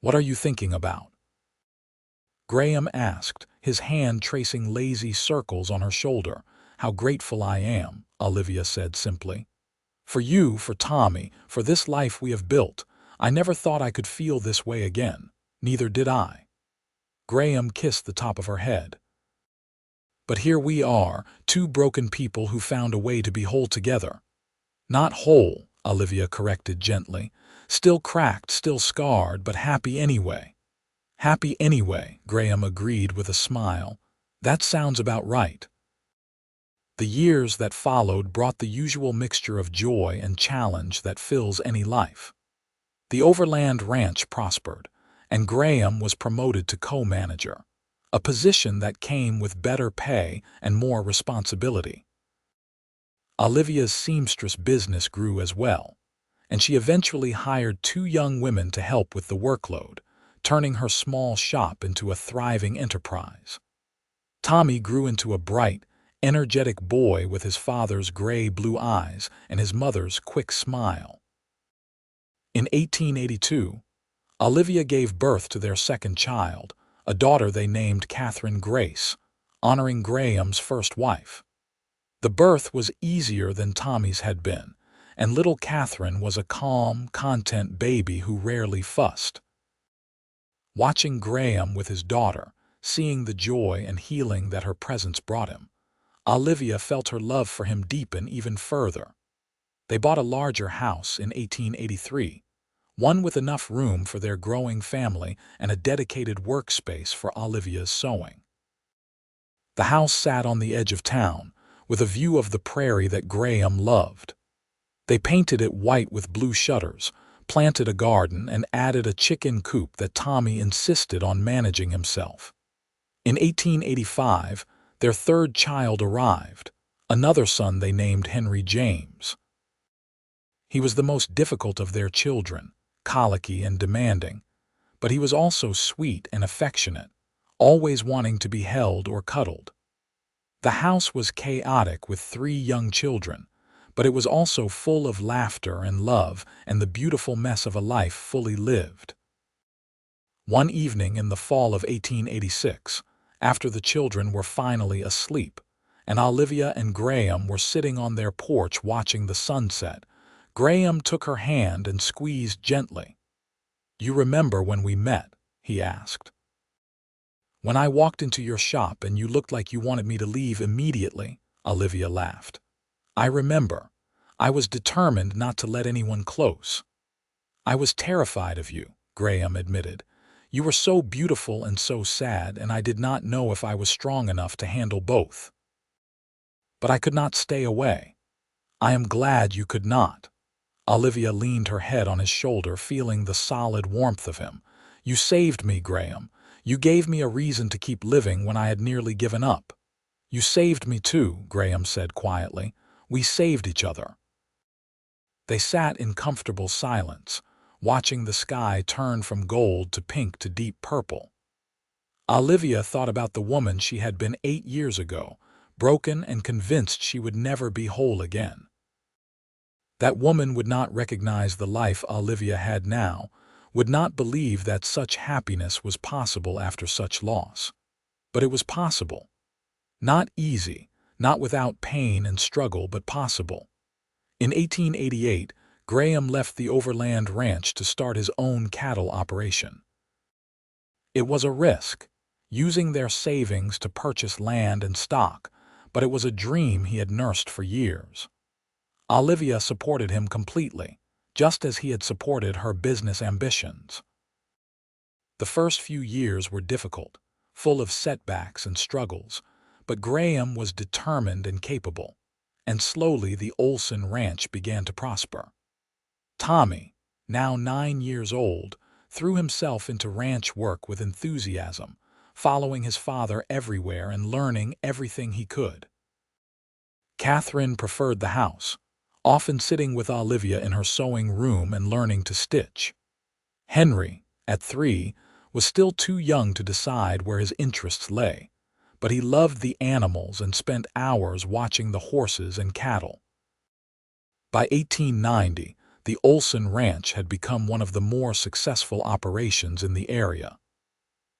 "What are you thinking about?" Graham asked, his hand tracing lazy circles on her shoulder. "How grateful I am," Olivia said simply. "For you, for Tommy, for this life we have built. I never thought I could feel this way again. Neither did I." Graham kissed the top of her head. "But here we are, two broken people who found a way to be whole together." "Not whole," Olivia corrected gently. "Still cracked, still scarred, but happy anyway." "Happy anyway," Graham agreed with a smile. "That sounds about right." The years that followed brought the usual mixture of joy and challenge that fills any life. The Overland Ranch prospered, and Graham was promoted to co-manager, a position that came with better pay and more responsibility. Olivia's seamstress business grew as well, and she eventually hired 2 young women to help with the workload, turning her small shop into a thriving enterprise. Tommy grew into a bright, energetic boy with his father's gray-blue eyes and his mother's quick smile. In 1882, Olivia gave birth to their second child, a daughter they named Catherine Grace, honoring Graham's first wife. The birth was easier than Tommy's had been, and little Catherine was a calm, content baby who rarely fussed. Watching Graham with his daughter, seeing the joy and healing that her presence brought him, Olivia felt her love for him deepen even further. They bought a larger house in 1883, one with enough room for their growing family and a dedicated workspace for Olivia's sewing. The house sat on the edge of town, with a view of the prairie that Graham loved. They painted it white with blue shutters, planted a garden, and added a chicken coop that Tommy insisted on managing himself. In 1885, their third child arrived, another son they named Henry James. He was the most difficult of their children, colicky and demanding, but he was also sweet and affectionate, always wanting to be held or cuddled. The house was chaotic with 3 young children, but it was also full of laughter and love and the beautiful mess of a life fully lived. One evening in the fall of 1886, after the children were finally asleep, and Olivia and Graham were sitting on their porch watching the sunset, Graham took her hand and squeezed gently. "You remember when we met?" he asked. "When I walked into your shop and you looked like you wanted me to leave immediately," Olivia laughed. "I remember. I was determined not to let anyone close." "I was terrified of you," Graham admitted. "You were so beautiful and so sad, and I did not know if I was strong enough to handle both. But I could not stay away." "I am glad you could not." Olivia leaned her head on his shoulder, feeling the solid warmth of him. "You saved me, Graham. You gave me a reason to keep living when I had nearly given up." "You saved me too," Graham said quietly. "We saved each other." They sat in comfortable silence, watching the sky turn from gold to pink to deep purple. Olivia thought about the woman she had been 8 years ago, broken and convinced she would never be whole again. That woman would not recognize the life Olivia had now, would not believe that such happiness was possible after such loss. But it was possible. Not easy, not without pain and struggle, but possible. In 1888, Graham left the overland ranch to start his own cattle operation. It was a risk, using their savings to purchase land and stock, but it was a dream he had nursed for years. Olivia supported him completely, just as he had supported her business ambitions. The first few years were difficult, full of setbacks and struggles, but Graham was determined and capable, and slowly the Olsen ranch began to prosper. Tommy, now 9 years old, threw himself into ranch work with enthusiasm, following his father everywhere and learning everything he could. Catherine preferred the house, often sitting with Olivia in her sewing room and learning to stitch. Henry, at 3, was still too young to decide where his interests lay, but he loved the animals and spent hours watching the horses and cattle. By 1890, the Olsen Ranch had become one of the more successful operations in the area.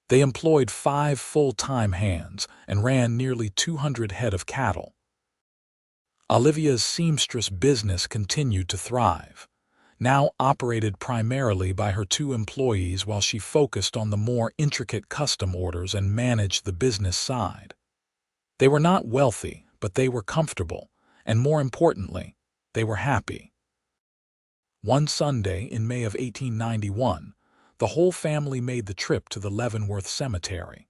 They employed 5 full-time hands and ran nearly 200 head of cattle. Olivia's seamstress business continued to thrive, now operated primarily by her 2 employees while she focused on the more intricate custom orders and managed the business side. They were not wealthy, but they were comfortable, and more importantly, they were happy. One Sunday in May of 1891, the whole family made the trip to the Leavenworth cemetery.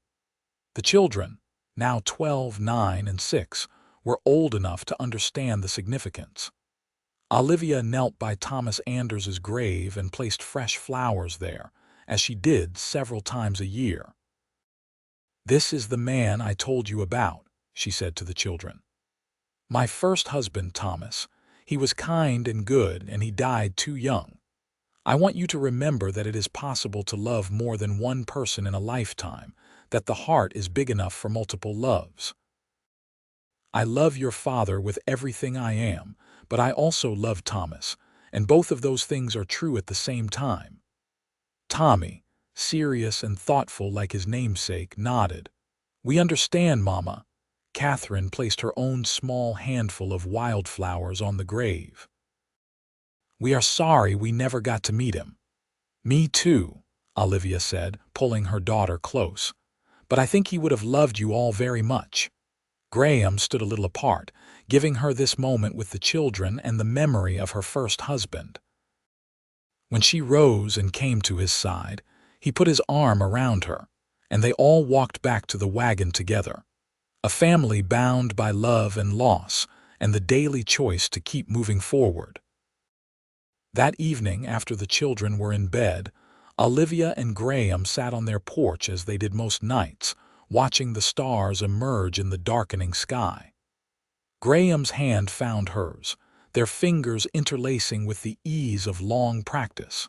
The children, now 12, 9, and 6, were old enough to understand the significance. Olivia knelt by Thomas Anders's grave and placed fresh flowers there, as she did several times a year. "This is the man I told you about," she said to the children. "My first husband, Thomas. He was kind and good, and he died too young. I want you to remember that it is possible to love more than one person in a lifetime, that the heart is big enough for multiple loves. I love your father with everything I am, but I also love Thomas, and both of those things are true at the same time." Tommy, serious and thoughtful like his namesake, nodded. "We understand, Mama." Catherine placed her own small handful of wildflowers on the grave. "We are sorry we never got to meet him." "Me too," Olivia said, pulling her daughter close. "But I think he would have loved you all very much." Graham stood a little apart, giving her this moment with the children and the memory of her first husband. When she rose and came to his side, he put his arm around her, and they all walked back to the wagon together. A family bound by love and loss, and the daily choice to keep moving forward. That evening, after the children were in bed, Olivia and Graham sat on their porch as they did most nights, watching the stars emerge in the darkening sky. Graham's hand found hers, their fingers interlacing with the ease of long practice.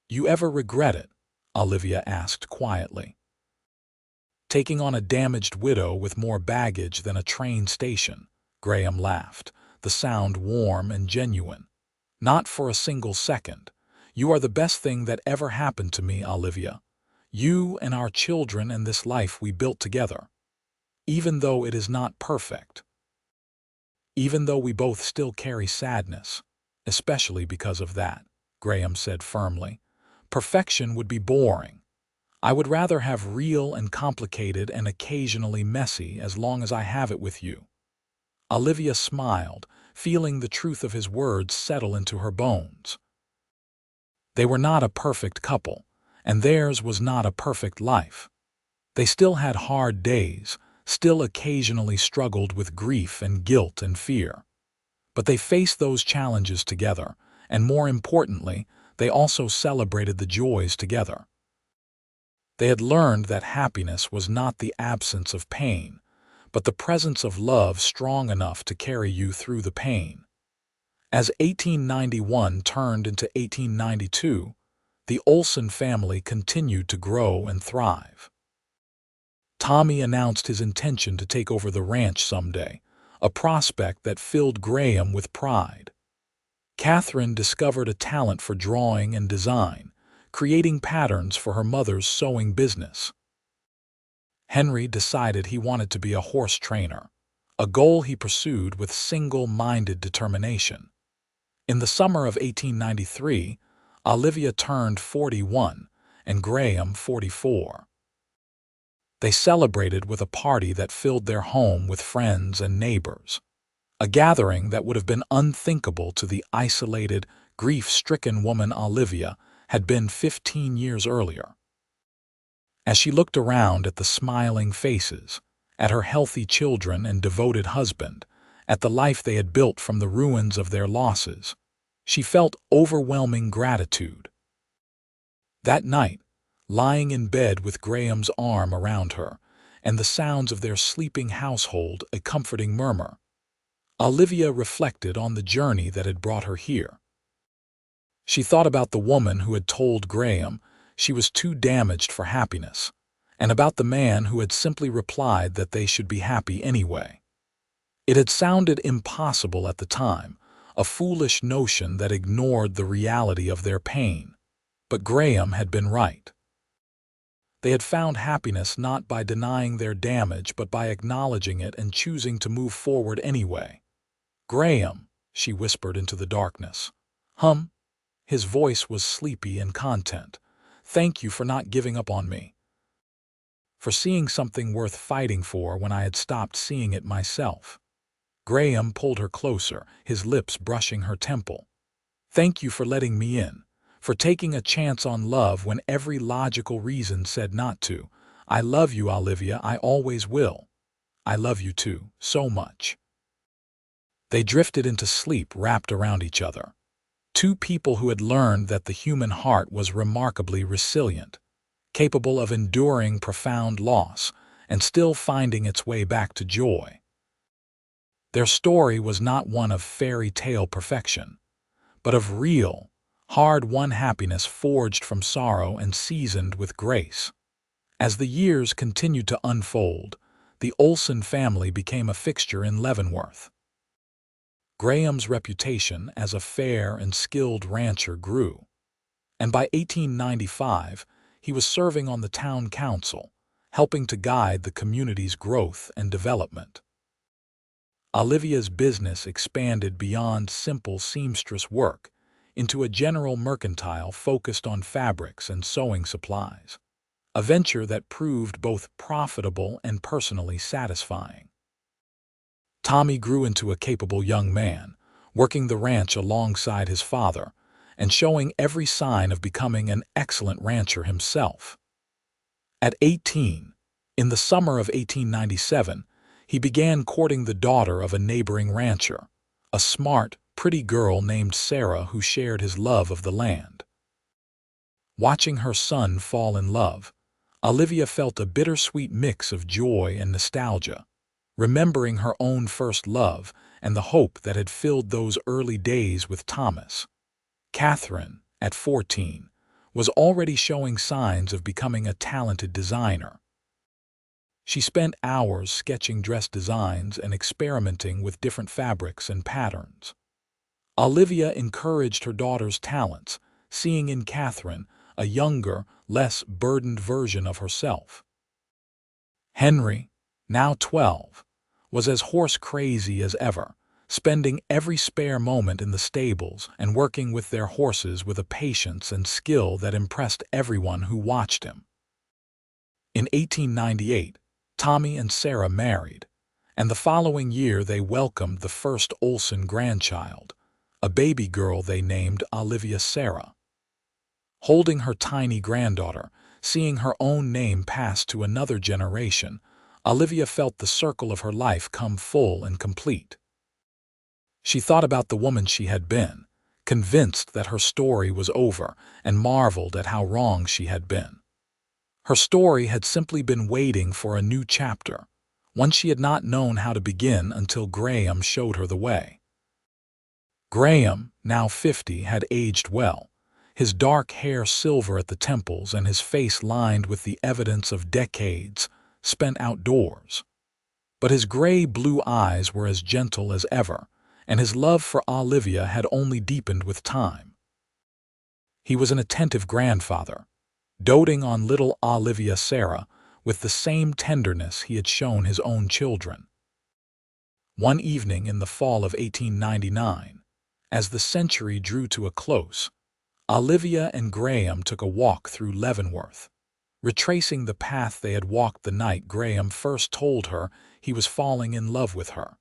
"You ever regret it?" Olivia asked quietly. "Taking on a damaged widow with more baggage than a train station," Graham laughed, the sound warm and genuine. "Not for a single second. You are the best thing that ever happened to me, Olivia. You and our children and this life we built together. Even though it is not perfect. Even though we both still carry sadness, especially because of that," Graham said firmly. "Perfection would be boring. I would rather have real and complicated and occasionally messy as long as I have it with you." Olivia smiled, feeling the truth of his words settle into her bones. They were not a perfect couple, and theirs was not a perfect life. They still had hard days, still occasionally struggled with grief and guilt and fear. But they faced those challenges together, and more importantly, they also celebrated the joys together. They had learned that happiness was not the absence of pain, but the presence of love strong enough to carry you through the pain. As 1891 turned into 1892, the Olsen family continued to grow and thrive. Tommy announced his intention to take over the ranch someday, a prospect that filled Graham with pride. Catherine discovered a talent for drawing and design, creating patterns for her mother's sewing business. Henry decided he wanted to be a horse trainer, a goal he pursued with single-minded determination. In the summer of 1893, Olivia turned 41 and Graham 44. They celebrated with a party that filled their home with friends and neighbors, a gathering that would have been unthinkable to the isolated, grief-stricken woman Olivia had been 15 years earlier. As she looked around at the smiling faces, at her healthy children and devoted husband, at the life they had built from the ruins of their losses, she felt overwhelming gratitude. That night, lying in bed with Graham's arm around her, and the sounds of their sleeping household a comforting murmur, Olivia reflected on the journey that had brought her here. She thought about the woman who had told Graham she was too damaged for happiness, and about the man who had simply replied that they should be happy anyway. It had sounded impossible at the time, a foolish notion that ignored the reality of their pain, but Graham had been right. They had found happiness not by denying their damage but by acknowledging it and choosing to move forward anyway. "Graham," she whispered into the darkness. His voice was sleepy and content. "Thank you for not giving up on me. For seeing something worth fighting for when I had stopped seeing it myself." Graham pulled her closer, his lips brushing her temple. "Thank you for letting me in, for taking a chance on love when every logical reason said not to. I love you, Olivia, I always will. I love you too, so much." They drifted into sleep wrapped around each other. Two people who had learned that the human heart was remarkably resilient, capable of enduring profound loss and still finding its way back to joy. Their story was not one of fairy tale perfection, but of real, hard-won happiness forged from sorrow and seasoned with grace. As the years continued to unfold, the Olsen family became a fixture in Leavenworth. Graham's reputation as a fair and skilled rancher grew, and by 1895 he was serving on the town council, helping to guide the community's growth and development. Olivia's business expanded beyond simple seamstress work into a general mercantile focused on fabrics and sewing supplies, a venture that proved both profitable and personally satisfying. Tommy grew into a capable young man, working the ranch alongside his father and showing every sign of becoming an excellent rancher himself. At 18, in the summer of 1897, he began courting the daughter of a neighboring rancher, a smart, pretty girl named Sarah who shared his love of the land. Watching her son fall in love, Olivia felt a bittersweet mix of joy and nostalgia, remembering her own first love and the hope that had filled those early days with Thomas. Catherine, at 14, was already showing signs of becoming a talented designer. She spent hours sketching dress designs and experimenting with different fabrics and patterns. Olivia encouraged her daughter's talents, seeing in Catherine a younger, less burdened version of herself. Henry, now 12, was as horse-crazy as ever, spending every spare moment in the stables and working with their horses with a patience and skill that impressed everyone who watched him. In 1898, Tommy and Sarah married, and the following year they welcomed the first Olsen grandchild, a baby girl they named Olivia Sarah. Holding her tiny granddaughter, seeing her own name pass to another generation, Olivia felt the circle of her life come full and complete. She thought about the woman she had been, convinced that her story was over, and marveled at how wrong she had been. Her story had simply been waiting for a new chapter, one she had not known how to begin until Graham showed her the way. Graham, now 50, had aged well, his dark hair silver at the temples and his face lined with the evidence of decades spent outdoors. But his gray-blue eyes were as gentle as ever, and his love for Olivia had only deepened with time. He was an attentive grandfather, doting on little Olivia Sarah with the same tenderness he had shown his own children. One evening in the fall of 1899, as the century drew to a close, Olivia and Graham took a walk through Leavenworth, retracing the path they had walked the night Graham first told her he was falling in love with her.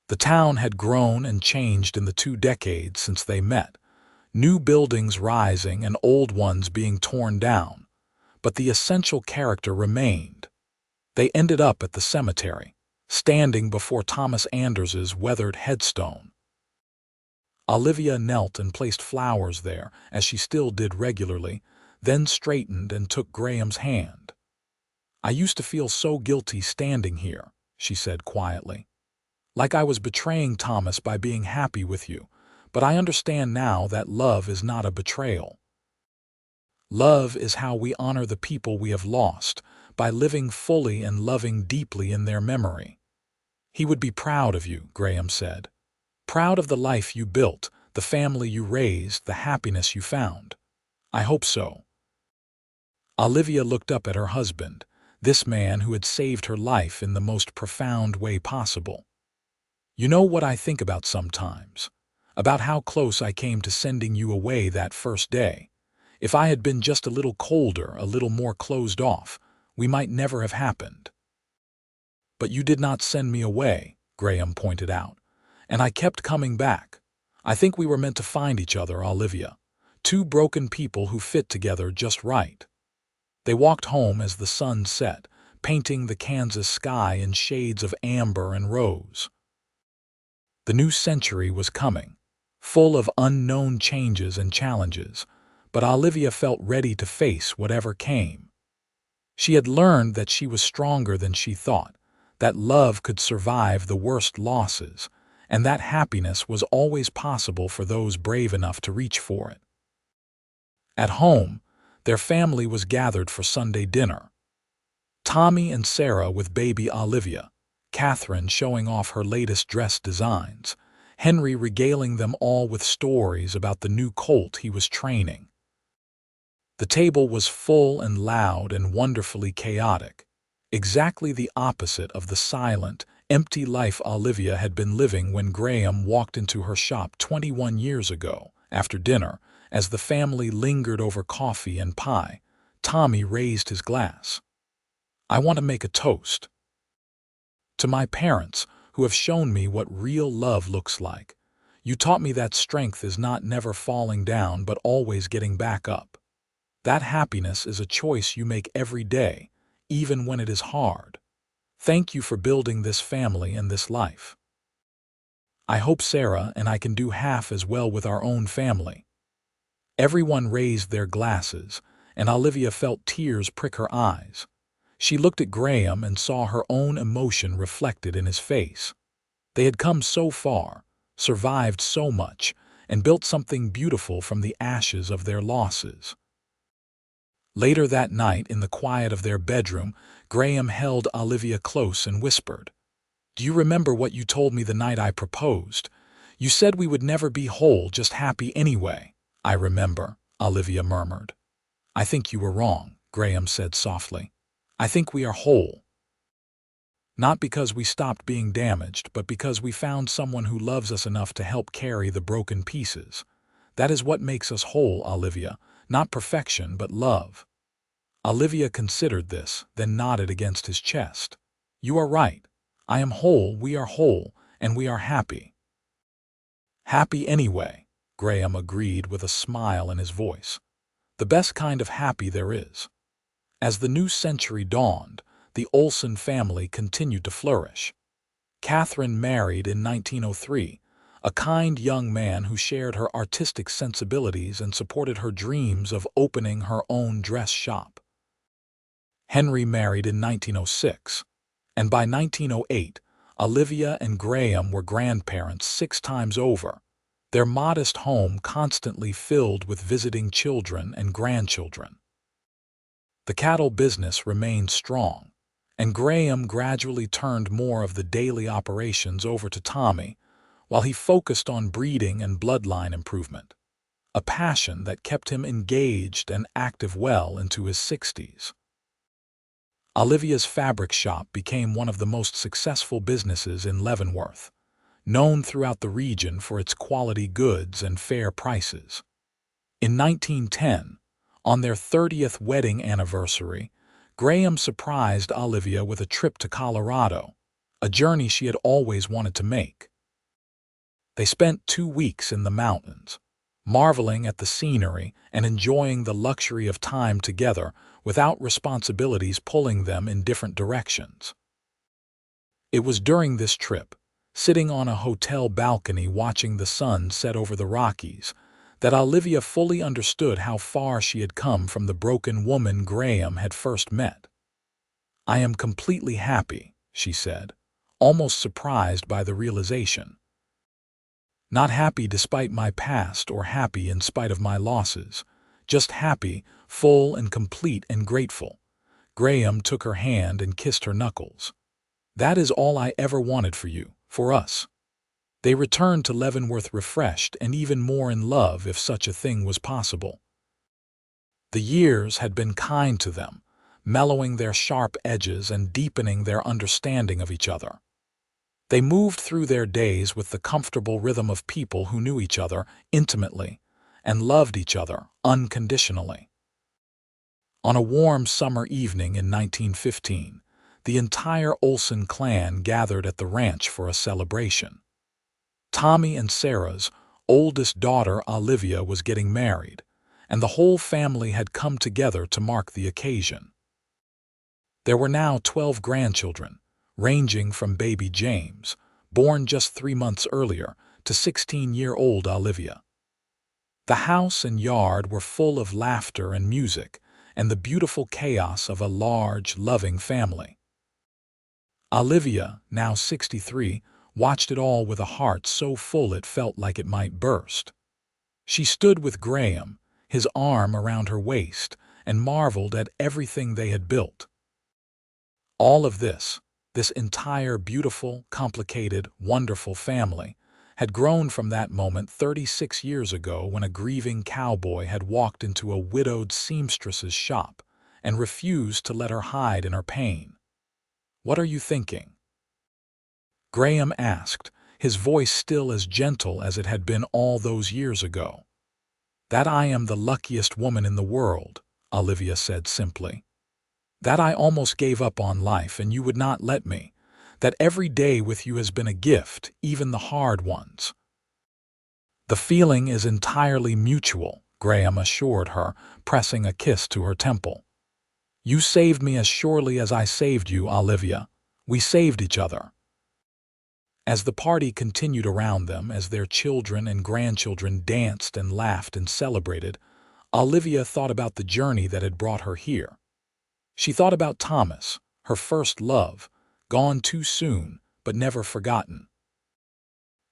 The town had grown and changed in the 2 decades since they met, new buildings rising and old ones being torn down, but the essential character remained. They ended up at the cemetery, standing before Thomas Anders's weathered headstone. Olivia knelt and placed flowers there, as she still did regularly, then straightened and took Graham's hand. "I used to feel so guilty standing here," she said quietly. "Like I was betraying Thomas by being happy with you, but I understand now that love is not a betrayal. Love is how we honor the people we have lost, by living fully and loving deeply in their memory." "He would be proud of you," Graham said. "Proud of the life you built, the family you raised, the happiness you found." "I hope so." Olivia looked up at her husband, this man who had saved her life in the most profound way possible. "You know what I think about sometimes? About how close I came to sending you away that first day. If I had been just a little colder, a little more closed off, we might never have happened." "But you did not send me away," Graham pointed out, "and I kept coming back. I think we were meant to find each other, Olivia. 2 broken people who fit together just right." They walked home as the sun set, painting the Kansas sky in shades of amber and rose. The new century was coming, full of unknown changes and challenges, but Olivia felt ready to face whatever came. She had learned that she was stronger than she thought, that love could survive the worst losses, and that happiness was always possible for those brave enough to reach for it. At home, their family was gathered for Sunday dinner. Tommy and Sarah with baby Olivia, Catherine showing off her latest dress designs, Henry regaling them all with stories about the new colt he was training. The table was full and loud and wonderfully chaotic, exactly the opposite of the silent, empty life Olivia had been living when Graham walked into her shop 21 years ago. After dinner, as the family lingered over coffee and pie, Tommy raised his glass. "I want to make a toast to my parents, who have shown me what real love looks like. You taught me that strength is not never falling down but always getting back up. That happiness is a choice you make every day, even when it is hard. Thank you for building this family and this life." I hope Sarah and I can do half as well with our own family." Everyone raised their glasses, and Olivia felt tears prick her eyes. She looked at Graham and saw her own emotion reflected in his face. They had come so far, survived so much, and built something beautiful from the ashes of their losses. Later that night, in the quiet of their bedroom, Graham held Olivia close and whispered, "Do you remember what you told me the night I proposed? You said we would never be whole, just happy anyway." "I remember," Olivia murmured. "I think you were wrong," Graham said softly. "I think we are whole. Not because we stopped being damaged, but because we found someone who loves us enough to help carry the broken pieces. That is what makes us whole, Olivia, not perfection, but love." Olivia considered this, then nodded against his chest. "You are right. I am whole, we are whole, and we are happy." "Happy anyway," Graham agreed with a smile in his voice. "The best kind of happy there is." As the new century dawned, the Olsen family continued to flourish. Catherine married in 1903, a kind young man who shared her artistic sensibilities and supported her dreams of opening her own dress shop. Henry married in 1906, and by 1908, Olivia and Graham were grandparents 6 times over, their modest home constantly filled with visiting children and grandchildren. The cattle business remained strong, and Graham gradually turned more of the daily operations over to Tommy, while he focused on breeding and bloodline improvement, a passion that kept him engaged and active well into his 60s. Olivia's fabric shop became one of the most successful businesses in Leavenworth, known throughout the region for its quality goods and fair prices. In 1910, on their 30th wedding anniversary, Graham surprised Olivia with a trip to Colorado, a journey she had always wanted to make. They spent 2 weeks in the mountains, marveling at the scenery and enjoying the luxury of time together without responsibilities pulling them in different directions. It was during this trip, sitting on a hotel balcony watching the sun set over the Rockies, that Olivia fully understood how far she had come from the broken woman Graham had first met. "I am completely happy," she said, almost surprised by the realization. "Not happy despite my past or happy in spite of my losses, just happy, full and complete and grateful." Graham took her hand and kissed her knuckles. "That is all I ever wanted for you, for us." They returned to Leavenworth refreshed and even more in love, if such a thing was possible. The years had been kind to them, mellowing their sharp edges and deepening their understanding of each other. They moved through their days with the comfortable rhythm of people who knew each other intimately and loved each other unconditionally. On a warm summer evening in 1915, the entire Olsen clan gathered at the ranch for a celebration. Tommy and Sarah's oldest daughter, Olivia, was getting married, and the whole family had come together to mark the occasion. There were now 12 grandchildren, ranging from baby James, born just 3 months earlier, to 16-year-old Olivia. The house and yard were full of laughter and music, and the beautiful chaos of a large, loving family. Olivia, now 63, watched it all with a heart so full it felt like it might burst. She stood with Graham, his arm around her waist, and marveled at everything they had built. All of this entire beautiful, complicated, wonderful family, had grown from that moment 36 years ago when a grieving cowboy had walked into a widowed seamstress's shop and refused to let her hide in her pain. "What are you thinking?" Graham asked, his voice still as gentle as it had been all those years ago. "That I am the luckiest woman in the world," Olivia said simply. "That I almost gave up on life and you would not let me. That every day with you has been a gift, even the hard ones." "The feeling is entirely mutual," Graham assured her, pressing a kiss to her temple. "You saved me as surely as I saved you, Olivia. We saved each other." As the party continued around them, as their children and grandchildren danced and laughed and celebrated, Olivia thought about the journey that had brought her here. She thought about Thomas, her first love, gone too soon, but never forgotten.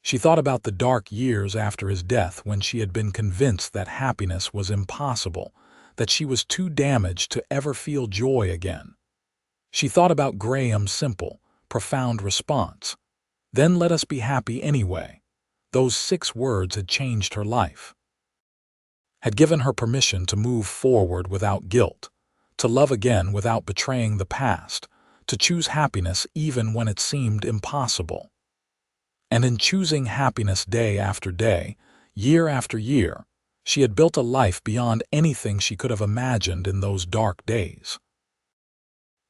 She thought about the dark years after his death when she had been convinced that happiness was impossible, that she was too damaged to ever feel joy again. She thought about Graham's simple, profound response, "Then let us be happy anyway." Those 6 words had changed her life, had given her permission to move forward without guilt, to love again without betraying the past, to choose happiness even when it seemed impossible. And in choosing happiness day after day, year after year, she had built a life beyond anything she could have imagined in those dark days.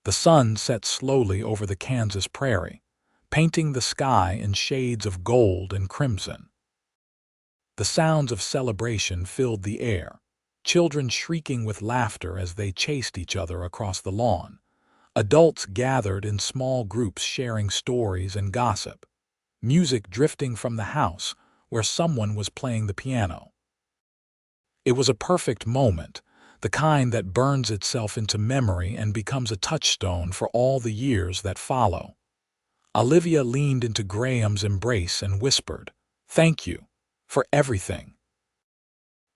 The sun set slowly over the Kansas prairie, painting the sky in shades of gold and crimson. The sounds of celebration filled the air, children shrieking with laughter as they chased each other across the lawn, adults gathered in small groups sharing stories and gossip, music drifting from the house where someone was playing the piano. It was a perfect moment, the kind that burns itself into memory and becomes a touchstone for all the years that follow. Olivia leaned into Graham's embrace and whispered, "Thank you for everything.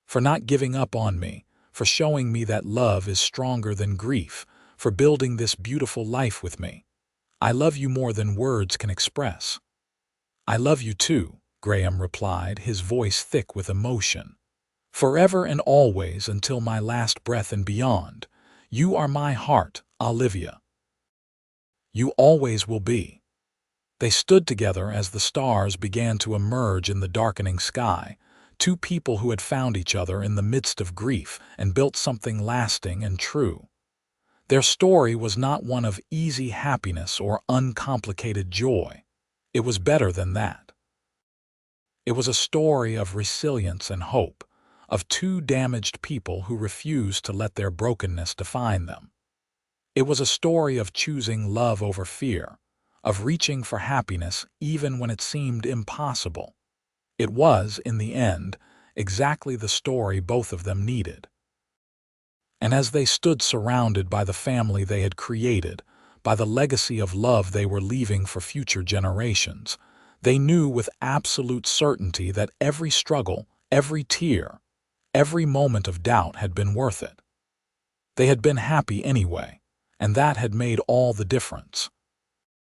For not giving up on me, for showing me that love is stronger than grief, for building this beautiful life with me. I love you more than words can express." "I love you too," Graham replied, his voice thick with emotion. "Forever and always until my last breath and beyond. You are my heart, Olivia. You always will be." They stood together as the stars began to emerge in the darkening sky, 2 people who had found each other in the midst of grief and built something lasting and true. Their story was not one of easy happiness or uncomplicated joy. It was better than that. It was a story of resilience and hope, of 2 damaged people who refused to let their brokenness define them. It was a story of choosing love over fear, of reaching for happiness even when it seemed impossible. It was, in the end, exactly the story both of them needed. And as they stood surrounded by the family they had created, by the legacy of love they were leaving for future generations, they knew with absolute certainty that every struggle, every tear, every moment of doubt had been worth it. They had been happy anyway, and that had made all the difference.